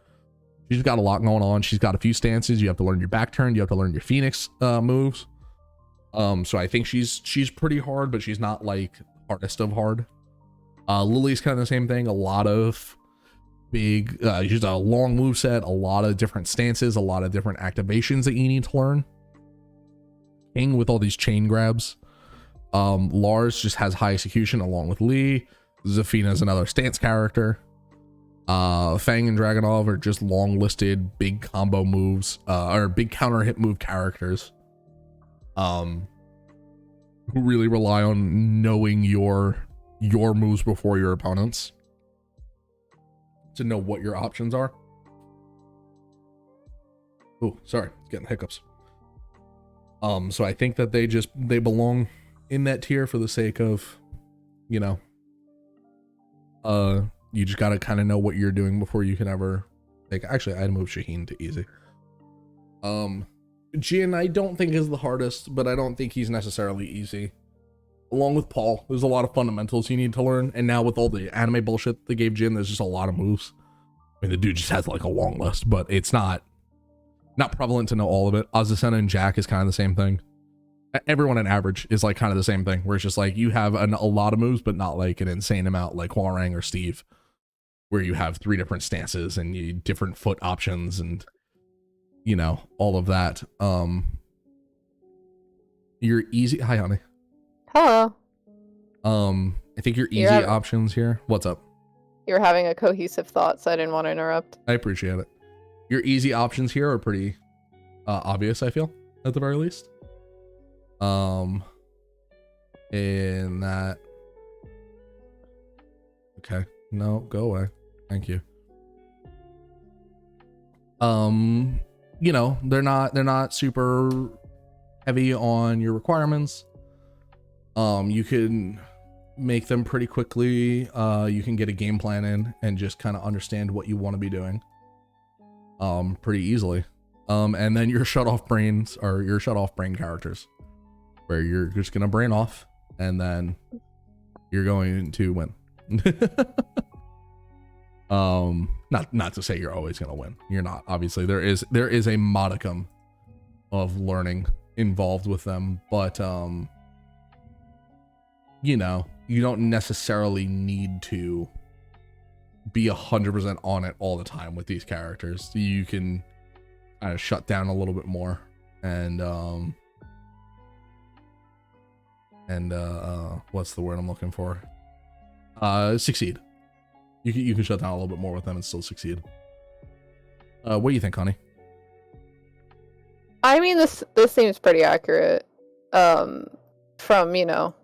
She's got a lot going on. She's got a few stances. You have to learn your back turn. You have to learn your Phoenix moves. So I think she's pretty hard, but she's not like hardest of hard. Lily's kind of the same thing. A lot of big, she's a long move set, a lot of different stances, a lot of different activations that you need to learn. King with all these chain grabs. Lars just has high execution along with Lee. Zafina is another stance character. Fang and Dragunov are just long listed big combo moves, or big counter hit move characters. Who really rely on knowing your moves before your opponents to know what your options are. Oh, sorry, getting hiccups. So I think that they belong in that tier for the sake of, you know, you just gotta kind of know what you're doing before you can ever like. Actually, I'd move Shaheen to easy. Jin I don't think is the hardest, but I don't think he's necessarily easy. Along with Paul, there's a lot of fundamentals you need to learn, and now with all the anime bullshit they gave Jin, there's just a lot of moves. I mean, the dude just has like a long list, but it's not prevalent to know all of it. Azucena and Jack is kind of the same thing. Everyone in average is like kind of the same thing, where it's just like you have a lot of moves, but not like an insane amount like Hwoarang or Steve, where you have 3 different stances and you different foot options and, you know, all of that. Your easy, hi honey. Hello. I think your easy options here. What's up? You're having a cohesive thought, so I didn't want to interrupt. I appreciate it. Your easy options here are pretty obvious, I feel, at the very least. In that. Okay. No, go away. Thank you. You know, they're not super heavy on your requirements. You can make them pretty quickly. You can get a game plan in and just kind of understand what you want to be doing pretty easily. And then your shut off brain characters, where you're just gonna brain off and then you're going to win. Not to say you're always gonna win. You're not. Obviously, there is a modicum of learning involved with them, but you know, you don't necessarily need to be 100% on it all the time with these characters. You can kind of shut down a little bit more and what's the word I'm looking for? Succeed. You can shut down a little bit more with them and still succeed. What do you think, Connie? I mean, this seems pretty accurate. From, you know,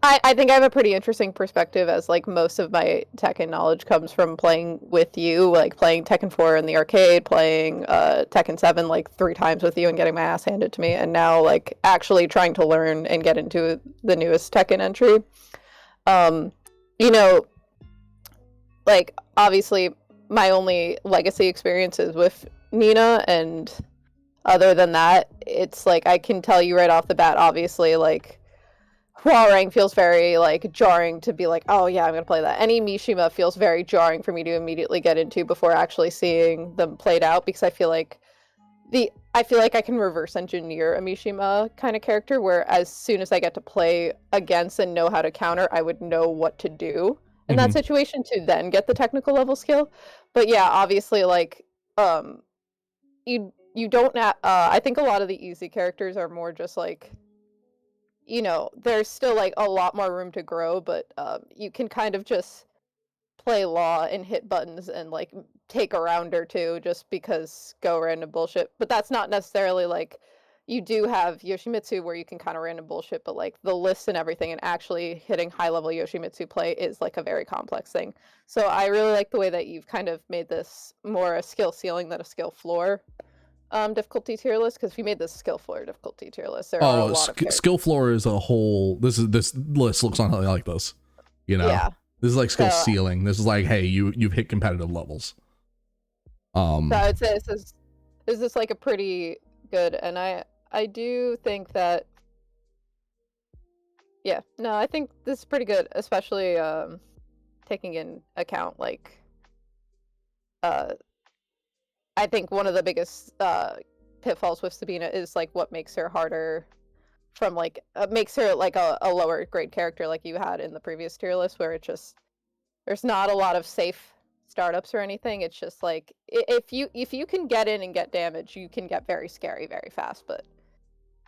I think I have a pretty interesting perspective, as like most of my Tekken knowledge comes from playing with you, like playing Tekken 4 in the arcade, playing Tekken 7 like 3 times with you and getting my ass handed to me, and now like actually trying to learn and get into the newest Tekken entry. You know, like obviously my only legacy experience is with Nina, and other than that, it's like I can tell you right off the bat, obviously, like Hwoarang feels very like jarring to be like, oh yeah, I'm gonna play that. Any Mishima feels very jarring for me to immediately get into before actually seeing them played out, because I feel like I can reverse engineer a Mishima kind of character, where as soon as I get to play against and know how to counter, I would know what to do in that situation to then get the technical level skill. But yeah, obviously, like you don't I think a lot of the easy characters are more just like, you know, there's still like a lot more room to grow, but you can kind of just play Law and hit buttons and like take a round or two just because go random bullshit. But that's not necessarily like, you do have Yoshimitsu where you can kind of random bullshit, but like the lists and everything and actually hitting high level Yoshimitsu play is like a very complex thing. So I really like the way that you've kind of made this more a skill ceiling than a skill floor difficulty tier list, because if you made this skill floor difficulty tier list, there are a lot of skill floor is a whole. This list looks something like this. You know, yeah. This is like skill ceiling. This is like, hey, you've hit competitive levels. So I'd say this is like a pretty good, and I do think that, yeah, no, I think this is pretty good, especially taking in account like I think one of the biggest pitfalls with Sabina is like what makes her harder from like makes her like a lower grade character like you had in the previous tier list, where it just, there's not a lot of safe startups or anything. It's just like if you can get in and get damage, you can get very scary very fast, but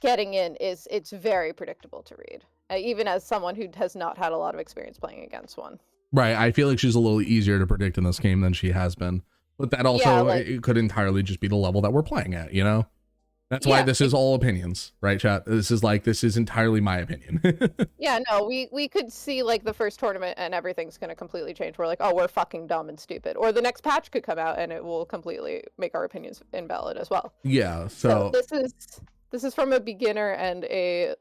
getting in it's very predictable to read, even as someone who has not had a lot of experience playing against one. Right, I feel like she's a little easier to predict in this game than she has been. But that also, yeah, like, it could entirely just be the level that we're playing at, you know? That's why this is all opinions, right, chat? This is entirely my opinion. Yeah, no, we could see like the first tournament and everything's going to completely change. We're like, oh, we're fucking dumb and stupid. Or the next patch could come out and it will completely make our opinions invalid as well. Yeah, so this is from a beginner and a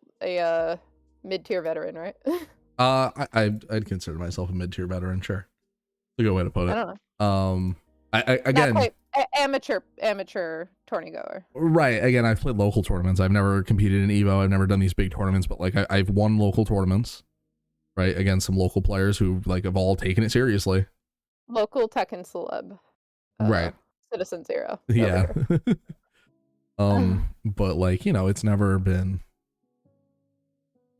mid-tier veteran, right? I'd consider myself a mid-tier veteran, sure. That's a good way to put it. I don't know. I again, not quite amateur tourney goer. Right. Again, I've played local tournaments. I've never competed in Evo. I've never done these big tournaments, but like I've won local tournaments, right, against some local players who like have all taken it seriously. Local Tekken celeb. Right. Citizen Zero. Yeah. But like, you know, it's never been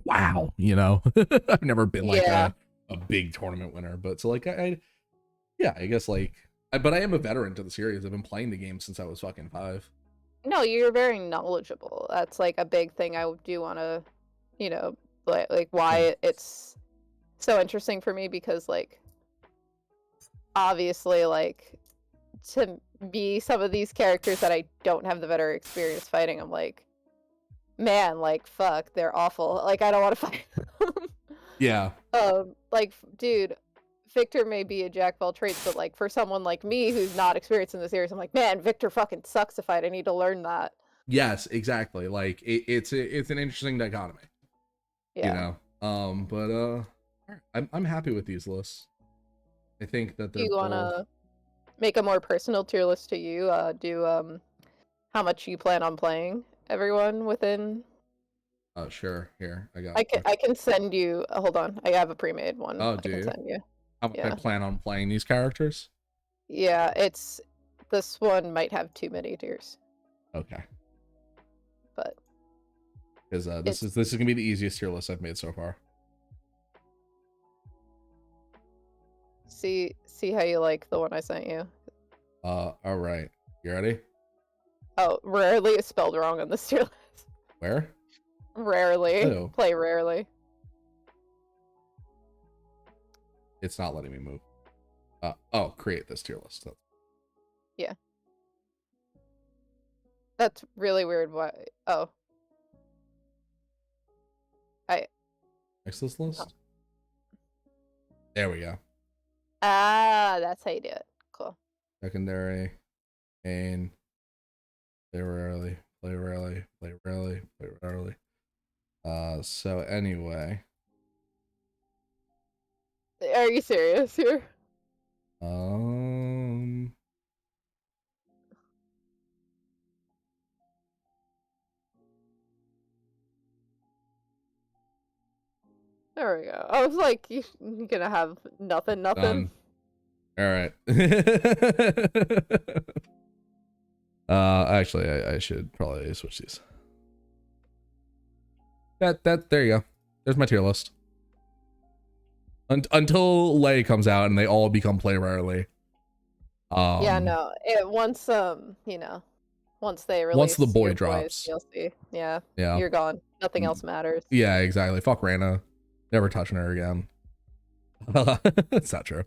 wow, you know. I've never been like a big tournament winner, but so like I guess like, but I am a veteran to the series. I've been playing the game since I was fucking 5. No, you're very knowledgeable. That's like a big thing I do want to, you know, like why it's so interesting for me, because like obviously like to be some of these characters that I don't have the veteran experience fighting, I'm like, man, like fuck, they're awful. Like I don't want to fight them. Yeah. Like dude, Victor may be a jack of all trades, but like for someone like me who's not experienced in the series, I'm like, man, Victor fucking sucks to fight. I need to learn that. Yes, exactly. Like it's an interesting dichotomy. Yeah. You But alright, I'm happy with these lists. I think that Do they're you both wanna make a more personal tier list to you? Do how much you plan on playing everyone within. sure. Here, I got I can send you. Hold on, I have a pre-made one. oh, I do can you? send you. How much I Yeah, plan on playing these characters? yeah. It's this one might have too many tiers, Okay. but Because this it's is gonna be the easiest tier list I've made so far. see how you like the one I sent you. All right. You ready? Oh, rarely is spelled wrong on this tier list. Where? Rarely Oh, play rarely. it's not letting me move. Oh, create this tier list. Yeah, that's really weird. Why? Oh, I Next this list. There we go. that's how you do it. Cool. Secondary, main, play rarely, play rarely, play rarely, play rarely. So anyway, Are you serious here? um, There we go. I was like, you're gonna have nothing. done. All right. Actually, I should probably switch these. There you go. There's my tier list. Until Lay comes out and they all become play rarely. Yeah, no. Once once they release once the boy your drops. DLC, yeah, Yeah. you're gone. Nothing else matters. Yeah, exactly. Fuck Rana. Never touching her again. That's not true.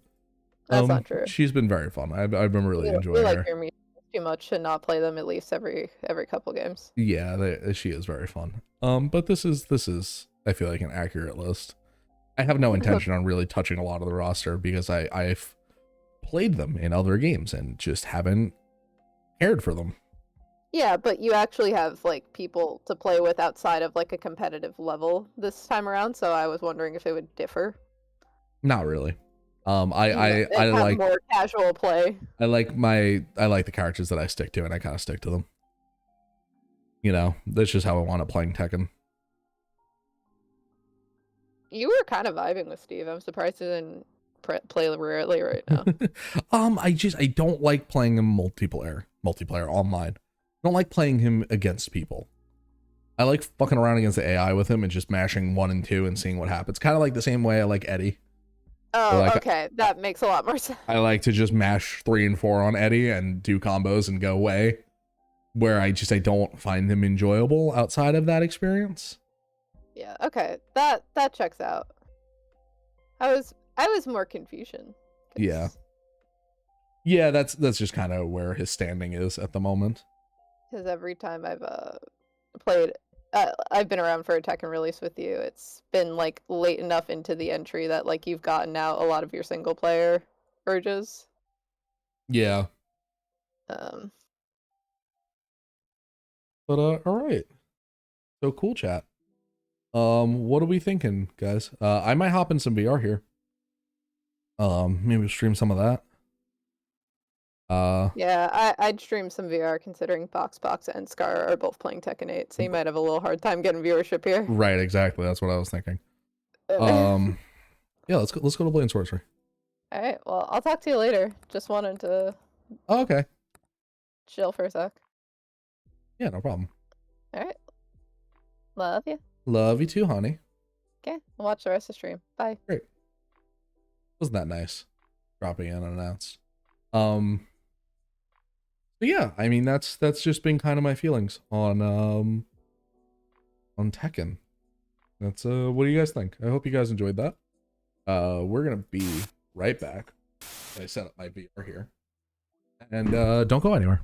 That's not true. She's been very fun. I've been really We enjoying like her. your music too much to not play them at least every couple games. Yeah, she is very fun. But this is I feel like an accurate list. I have no intention on really touching a lot of the roster because I've played them in other games and just haven't cared for them. Yeah, but you actually have like people to play with outside of like a competitive level this time around, so I was wondering if it would differ. Not really. I have like more casual play. I like the characters that I stick to and I kind of stick to them. You know, that's just how I want it playing Tekken. You were kind of vibing with Steve. I'm surprised you didn't play rarely right now. I don't like playing him multiplayer online. I don't like playing him against people. I like fucking around against the AI with him and just mashing 1 and 2 and seeing what happens. Kind of like the same way I like Eddie. Oh, Like, okay. That makes a lot more sense. I like to just mash 3 and 4 on Eddie and do combos and go away. Where I don't find him enjoyable outside of that experience. Yeah, okay. That checks out. I was more confusion. Yeah. Yeah, that's just kind of where his standing is at the moment. Because every time I've played, I've been around for a Tekken release with you. It's been like late enough into the entry that like you've gotten out a lot of your single player urges. Yeah. But all right. So cool, chat. What are we thinking, guys? I might hop in some VR here. Maybe stream some of that. Yeah, I'd stream some VR considering Box and Scar are both playing Tekken 8, so you might have a little hard time getting viewership here. Right, exactly. That's what I was thinking. Yeah, let's go to Blade and Sorcery. All right, well, I'll talk to you later. Just wanted to okay. Chill for a sec. Yeah, no problem. All right. Love you. Love you too, honey. Okay, I'll watch the rest of the stream. Bye. Great. Wasn't that nice? Dropping in unannounced. But yeah, I mean that's just been kind of my feelings on Tekken. That's what do you guys think? I hope you guys enjoyed that. We're gonna be right back. I set up my VR here. And don't go anywhere.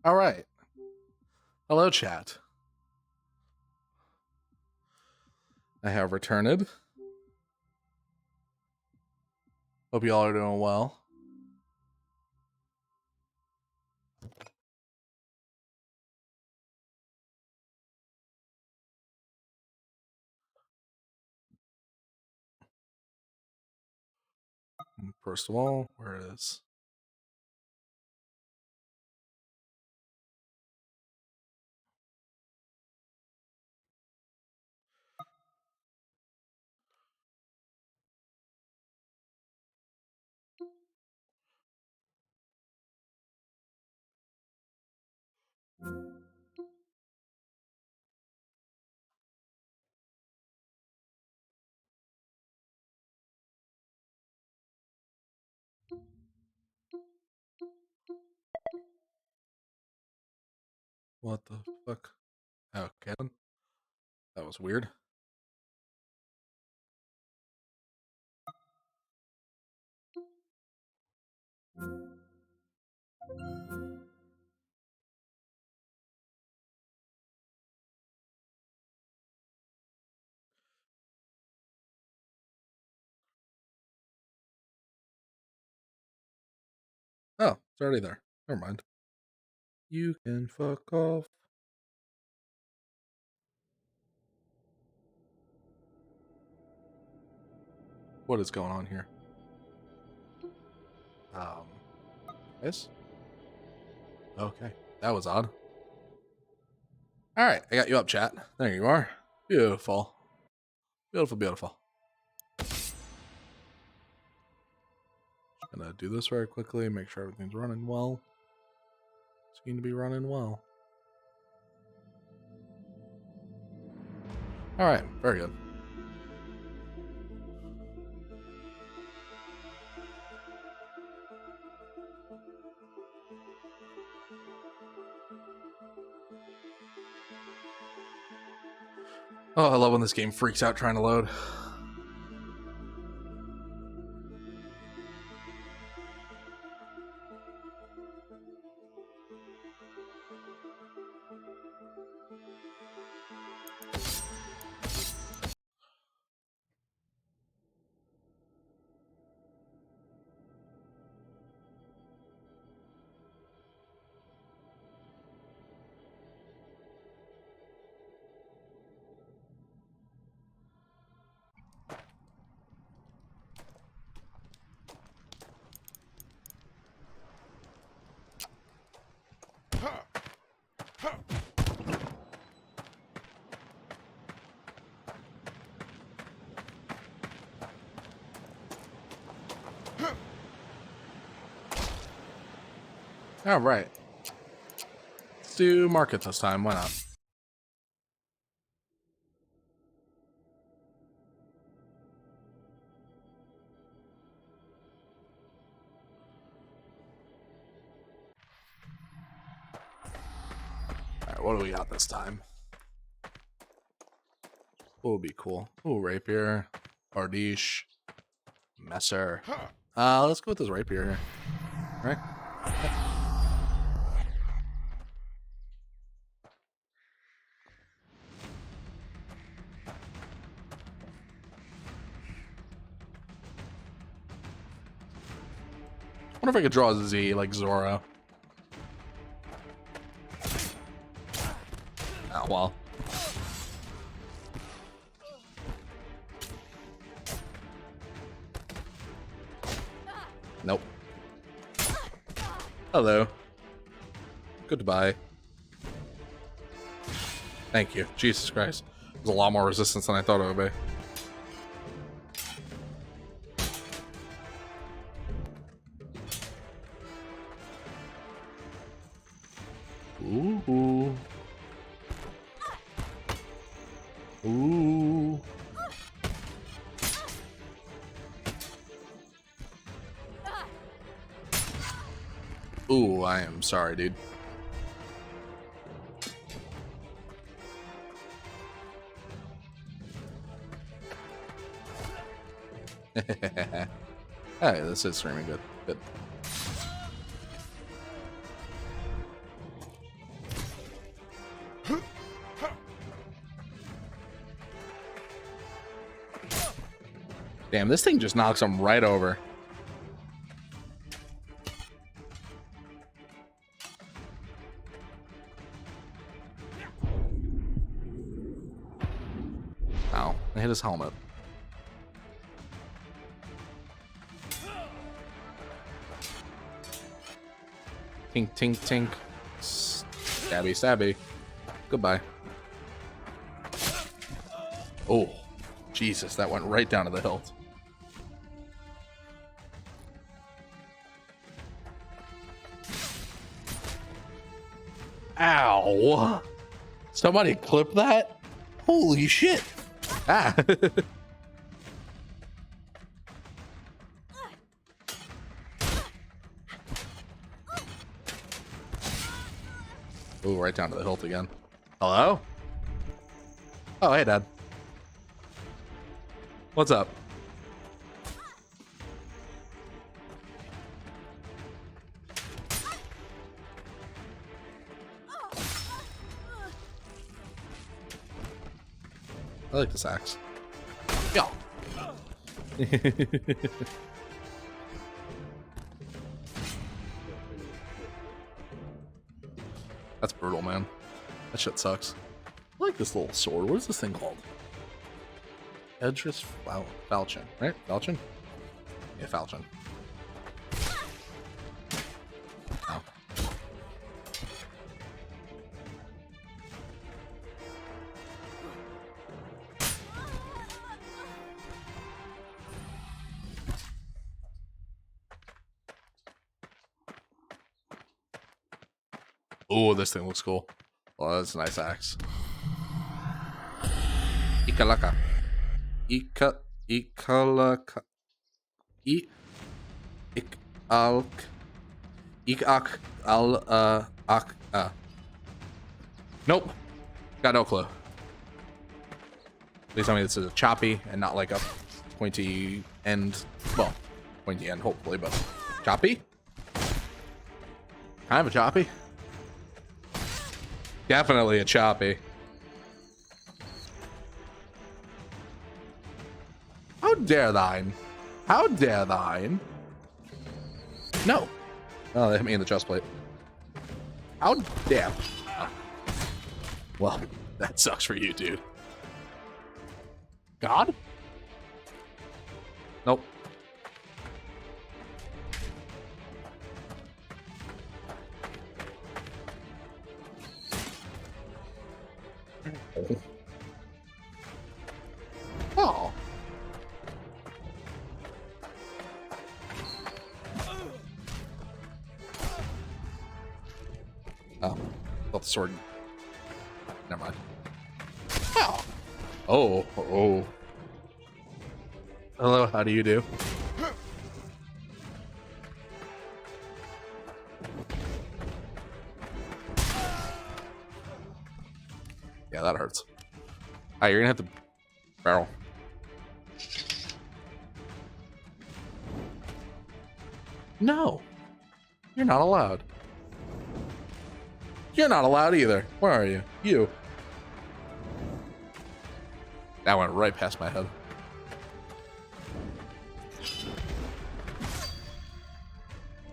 All right. Hello, chat. I have returned. Hope y'all are doing well. First of all, where is... What the fuck? Oh, Kevin? That was weird. Oh, it's already there. Never mind. You can fuck off. What is going on here? Yes? Okay. That was odd. Alright, I got you up, chat. There you are. Beautiful. Beautiful, beautiful. Just gonna do this very quickly, make sure everything's running well. Seem to be running well. Alright, very good. Oh, I love when this game freaks out trying to load. All right. Let's do market this time. Why not? All right, what do we got this time? What would be cool? Ooh, rapier, Bardiche, Messer. Let's go with this rapier here. All right. I wonder if I could draw a Z like Zoro. Oh, well. Nope. Hello. Goodbye. Thank you. Jesus Christ. There's a lot more resistance than I thought it would be. Ooh. Ooh. Ooh, I am sorry, dude. Hey, this is streaming good. Good. Damn, this thing just knocks him right over. Ow, I hit his helmet. Tink, tink, tink. Stabby, stabby. Goodbye. Oh, Jesus, that went right down to the hilt. Ow! Somebody clip that? Holy shit! Ah! Ooh, right down to the hilt again. Hello? Oh, hey, Dad. What's up? I like this axe. Yo. That's brutal, man. That shit sucks. I like this little sword. What is this thing called? Edris Falchion, right? Falchion? Yeah, Falchion. Oh. Oh, this thing looks cool. Oh, that's a nice axe. Ikalaka. Ikalaka. Nope. Got no clue. Please tell me this is a choppy and not like a pointy end. Well, pointy end, hopefully, but choppy? Kind of a choppy. Definitely a choppy. How dare thine? How dare thine? No. Oh, they hit me in the chest plate. How dare. Oh. Well, that sucks for you, dude. God? Nope. Oh. Oh. Thought the sword. Never mind. Oh. Oh. Oh. Hello, how do you do? Yeah, that hurts. Alright, you're gonna have to barrel. No, you're not allowed. You're not allowed either. Where are you? You. That went right past my head.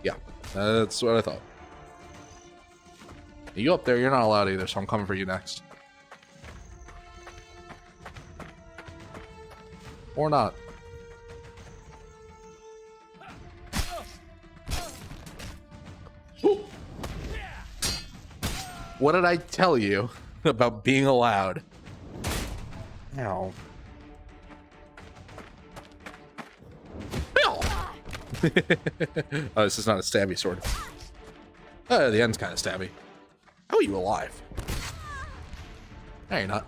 Yeah, that's what I thought. You up there, you're not allowed either, so I'm coming for you next. Or not. Ooh. What did I tell you about being allowed? Ow. Oh, this is not a stabby sword. The end's kind of stabby. How are you alive? No, you're not.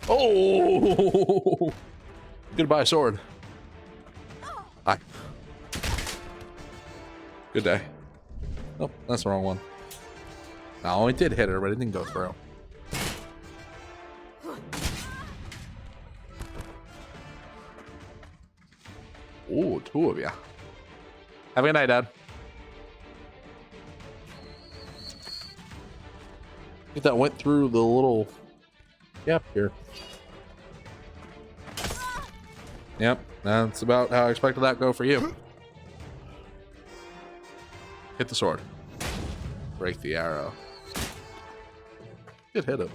Oh! Goodbye, sword. Hi. Good day. Nope, that's the wrong one. No, it did hit her, but it didn't go through. Ooh, two of you. Have a good night, Dad. I think that went through the little gap here. Yep, that's about how I expected that to go for you. Hit the sword. Break the arrow. Good hit him.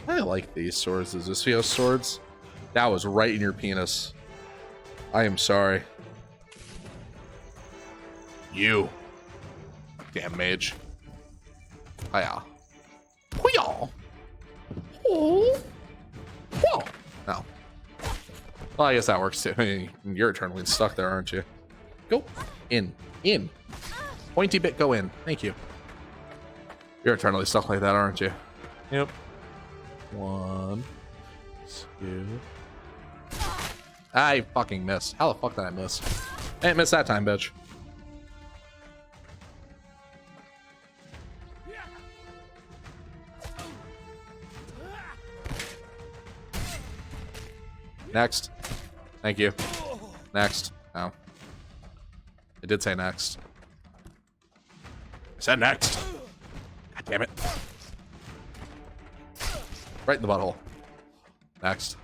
I like these swords, the Zisfios swords. That was right in your penis. I am sorry. You. Damn mage. Hiya. Hoo-yaw. Oh. Whoa. No. Well, I guess that works too. I mean, you're eternally stuck there, aren't you? Go. In. In. Pointy bit, go in. Thank you. You're eternally stuck like that, aren't you? Yep. 1, 2. I fucking missed. How the fuck did I miss? I didn't miss that time, bitch. Next. Thank you. Next. Oh. It did say next. I said next. God damn it. Right in the butthole. Next.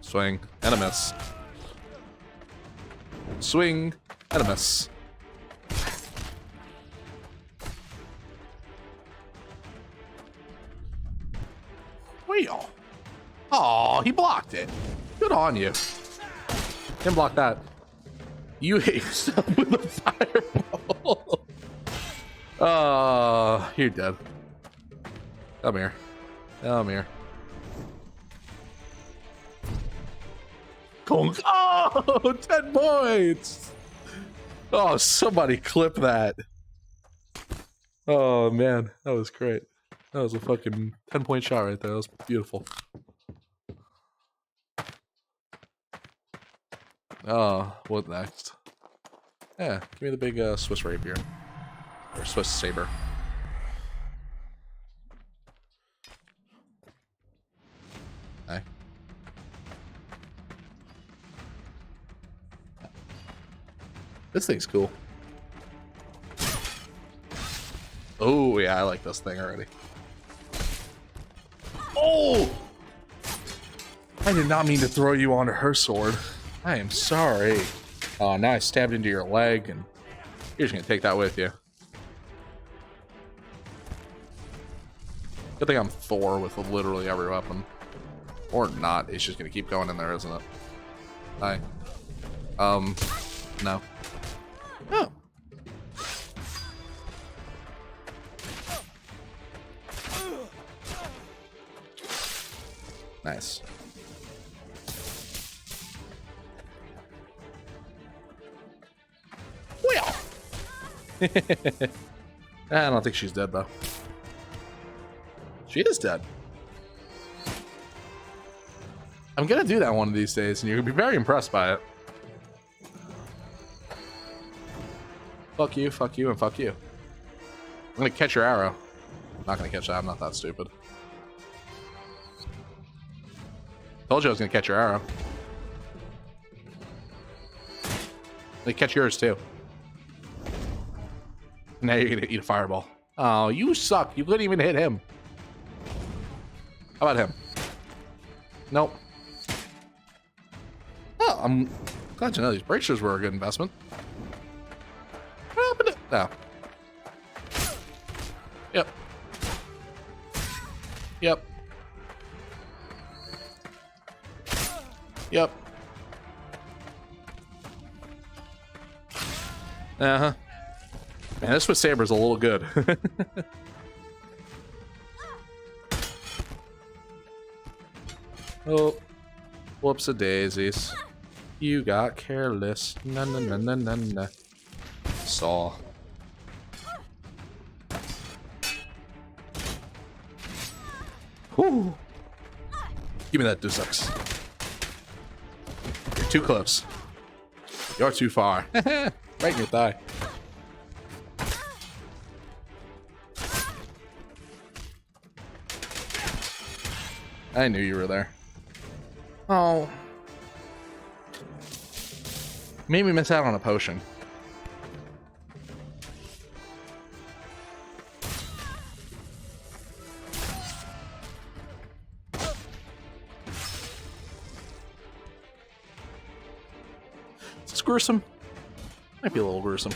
Swing and a miss. Swing and a miss. Wheel. Oh, he blocked it. Good on you. Didn't block that. You hit yourself with a fireball. Oh, you're dead. Come here. Come here. Conk. Oh, 10 points. Oh, somebody clip that. Oh, man. That was great. That was a fucking 10-point shot right there. That was beautiful. Oh, what next? Yeah, give me the big Swiss rapier. Or Swiss saber. Hi. This thing's cool. Oh, yeah, I like this thing already. Oh! I did not mean to throw you onto her sword. I am sorry. Oh, now I stabbed into your leg, and you're just gonna take that with you. Good thing I'm Thor with literally every weapon. Or not, it's just gonna keep going in there, isn't it? Hi. No. Oh. Nice. Well. I don't think she's dead, though. She is dead. I'm gonna do that one of these days, and you're gonna be very impressed by it. Fuck you, and fuck you. I'm gonna catch your arrow. I'm not gonna catch that, I'm not that stupid. Told you I was gonna catch your arrow. They catch yours too. Now you're gonna eat a fireball. Oh, you suck. You couldn't even hit him. How about him? Nope. Oh, I'm glad to know these breakers were a good investment. What happened to... No. Yep. Yep. Yep. Uh-huh. Man, this with Saber's a little good. Oh. Whoops-a-daisies. You got careless. Na-na-na-na-na-na. Saw. Whew. Give me that Deus Ex. You're too close. You're too far. Right in your thigh. I knew you were there. Oh. Made me miss out on a potion. gruesome. Might be a little gruesome.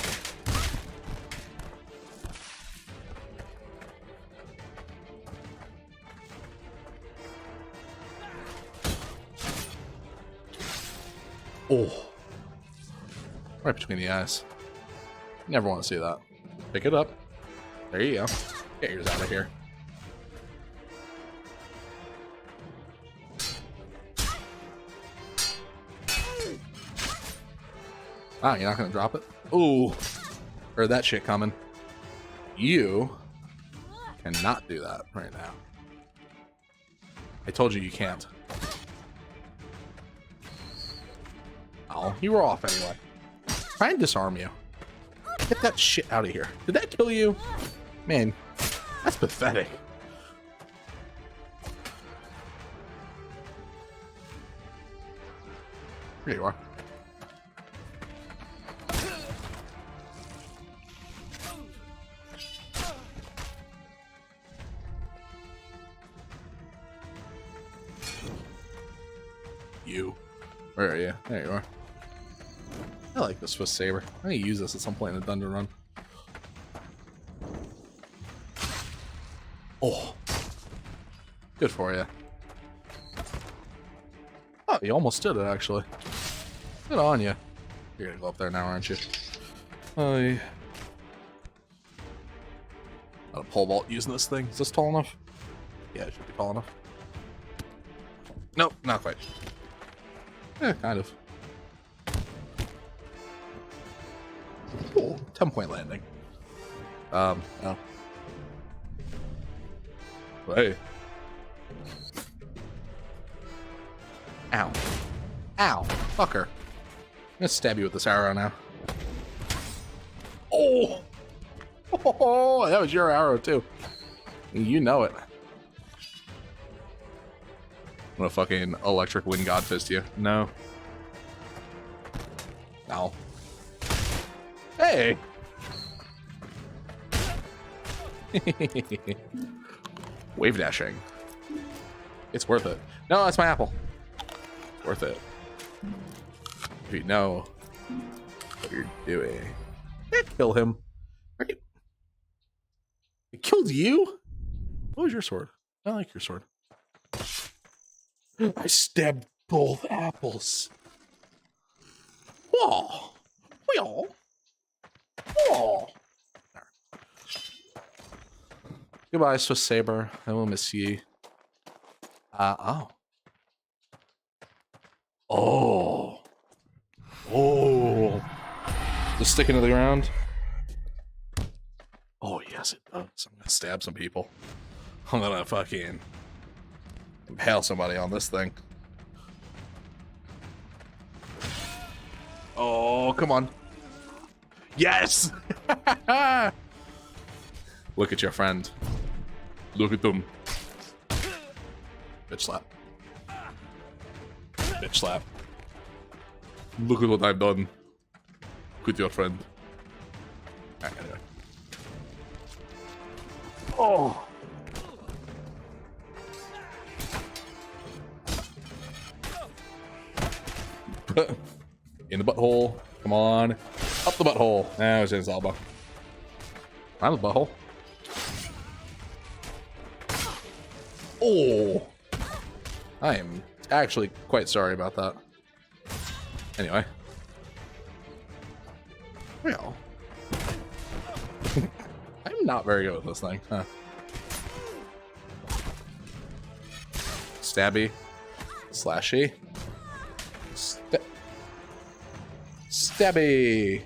Oh. Right between the eyes. Never want to see that. Pick it up. There you go. Get yours out of here. Ah, you're not gonna drop it? Ooh. Heard that shit coming. You cannot do that right now. I told you you can't. Oh, you were off anyway. Try and disarm you. Get that shit out of here. Did that kill you? Man, that's pathetic. Here you are. You. Where are you? There you are. I like the Swiss Saber. I'm gonna use this at some point in the dungeon run. Oh. Good for you. Oh, you almost did it, actually. Good on you. You're gonna go up there now, aren't you? Not a pole vault using this thing. Is this tall enough? Yeah, it should be tall enough. Nope, not quite. Yeah, kind of. Cool. 10-point landing. Oh. Hey. Ow. Ow. Fucker. I'm gonna stab you with this arrow now. Oh! Oh, that was your arrow too. You know it. I'm gonna fucking electric wind god fist you. No. Ow. Hey! Wave dashing. It's worth it. No, that's my apple. It's worth it. If you know what you're doing. Kill him. It killed you? What was your sword? I like your sword. I stabbed both apples. Whoa. Whoa. Whoa. Goodbye, Swiss Saber. I will miss ye. Oh. Oh. Oh. Just sticking to the ground. Oh, yes, it does. I'm gonna stab some people. I'm gonna fucking impale somebody on this thing. Oh, come on. Yes! Look at your friend. Look at them. Bitch slap. Bitch slap. Look at what I've done. With your friend. Alright, anyway. Oh! In the butthole. Come on. Up the butthole. Nah, it was in his elbow. I'm the butthole. Oh! I am actually quite sorry about that. Anyway. Well. I'm not very good with this thing, huh? Stabby. Slashy. Stabby!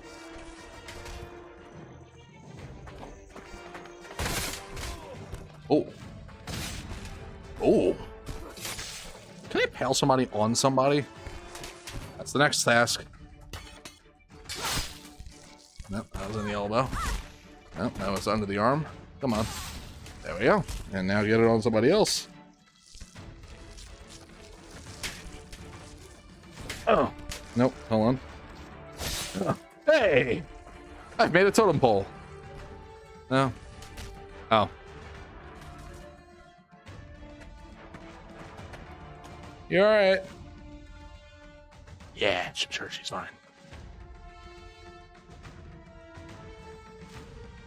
Oh. Oh. Can I impale somebody on somebody? That's the next task. Nope, that was in the elbow. Nope, that was under the arm. Come on. There we go. And now get it on somebody else. Oh. Nope, hold on. Oh. Hey! I've made a totem pole. No. Oh. You alright? Yeah, sure, she's fine.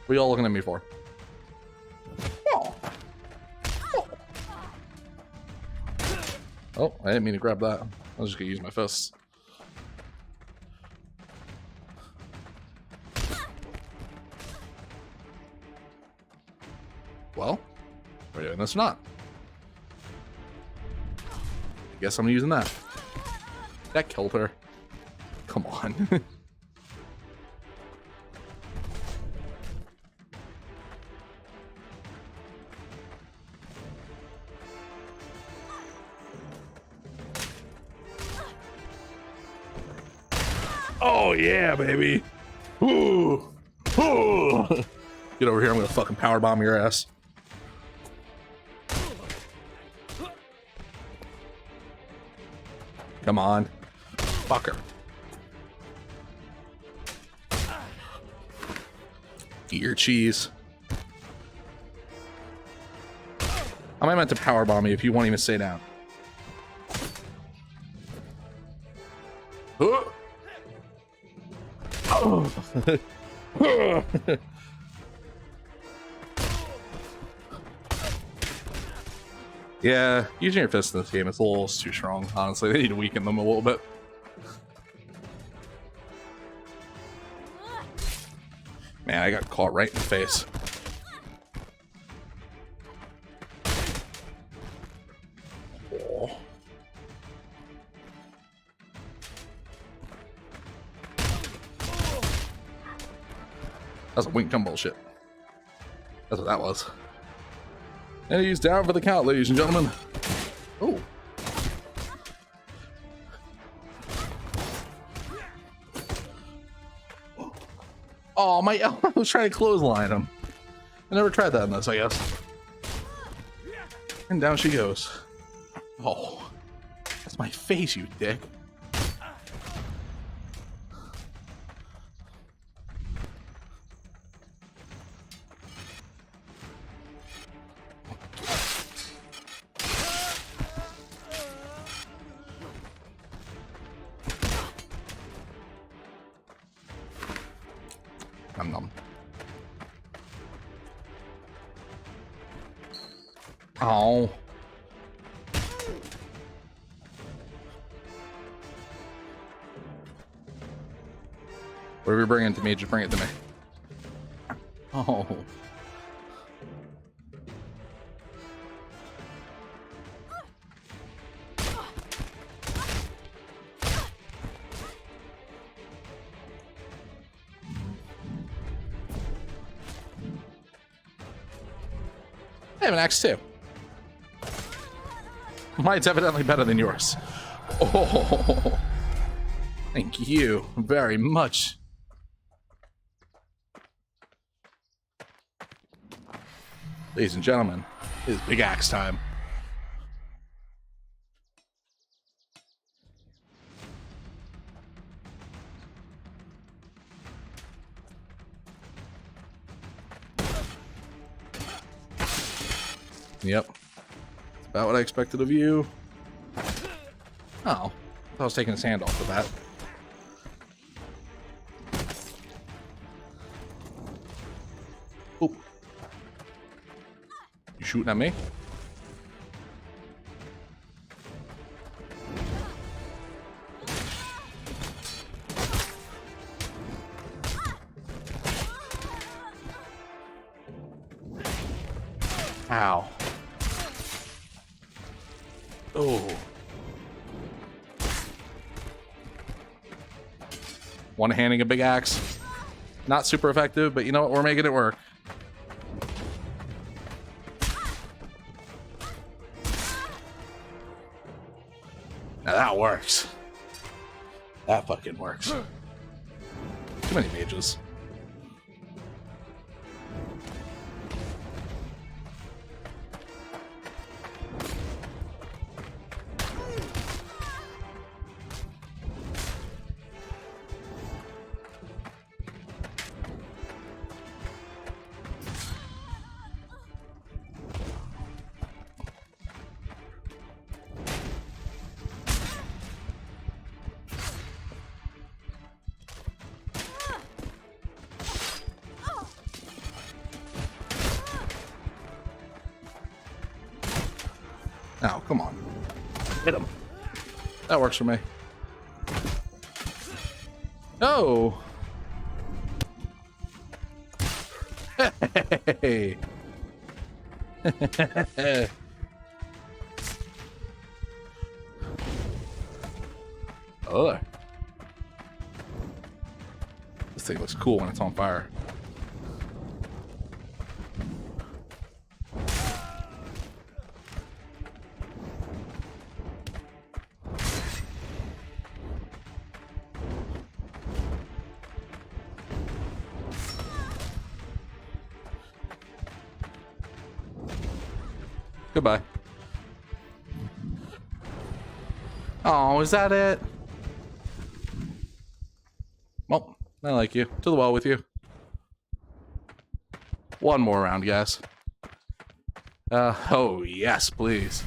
What are y'all looking at me for? Oh. Oh, I didn't mean to grab that. I was just gonna use my fists. Well, we're doing this or not. I guess I'm using that. That killed her. Come on. Oh yeah, baby. Ooh. Ooh. Get over here, I'm gonna fucking powerbomb your ass. Come on. Fucker. Eat your cheese. How am I meant to powerbomb you if you won't even stay down? Yeah, using your fists in this game is a little too strong, honestly. They need to weaken them a little bit. Man, I got caught right in the face. Oh. That's a wing cum bullshit. That's what that was. And he's down for the count, ladies and gentlemen. Oh. Oh, my, I was trying to clothesline him. I never tried that in this, I guess. And down she goes. Oh, that's my face, you dick. Nom nom. Oh. Whatever you're bringing to me, just bring it to me. Oh. I have an axe too. Mine's evidently better than yours. Oh, thank you very much. Ladies and gentlemen, it is big axe time. Yep. That's about what I expected of you. Oh. I was taking his hand off of that. Oop. You shooting at me? Ow. Oh. One-handing a big axe. Not super effective, but you know what? We're making it work. Now that works. That fucking works. Too many mages. Oh, come on. Hit him. That works for me. Oh. Hey. Oh. This thing looks cool when it's on fire. Goodbye. Oh, is that it? Well, I like you. To the wall with you. One more round, guys. Oh, yes, please.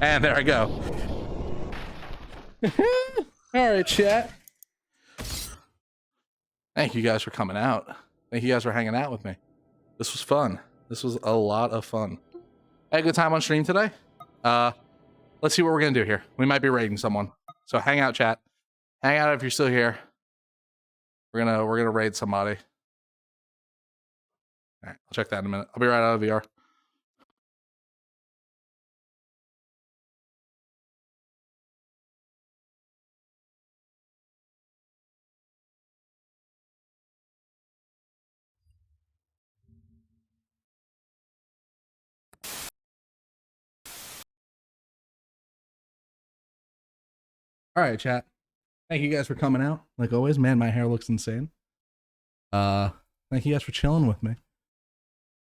And there I go. All right, chat. Thank you guys for coming out. Thank you guys for hanging out with me. This was fun. This was a lot of fun. I had a good time on stream today. Let's see what we're gonna do here. We might be raiding someone. So hang out, chat. Hang out if you're still here. We're gonna raid somebody. All right, I'll check that in a minute. I'll be right out of VR. All right, chat. Thank you guys for coming out. Like always, man, my hair looks insane. Thank you guys for chilling with me.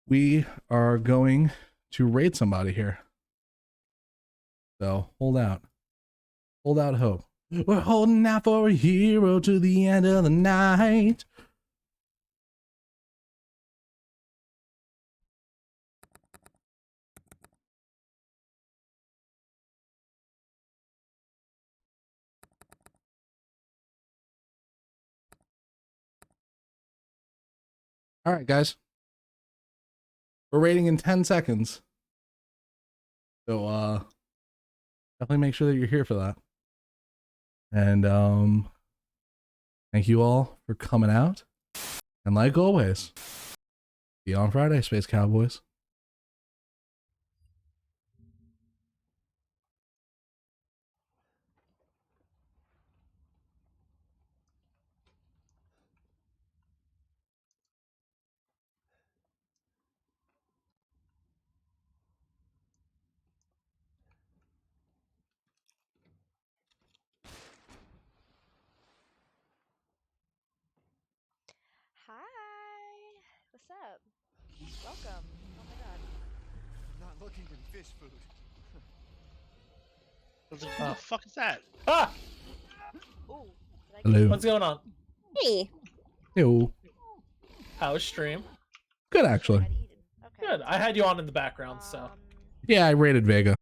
We are going to raid somebody here. So hold out. Hold out hope. We're holding out for a hero to the end of the night. All right, guys. We're raiding in 10 seconds. So definitely make sure that you're here for that. And thank you all for coming out. And like always, see you on Friday, Space Cowboys. Hi. What's up? Welcome. Oh my god. Not looking in fish food. What the fuck is that? Ah! Ooh. Did I Hello. get What's going on? Hey. Yo. How's stream? Good, actually. Okay. Good. I had you on in the background, so. Um, Yeah, I rated Vega.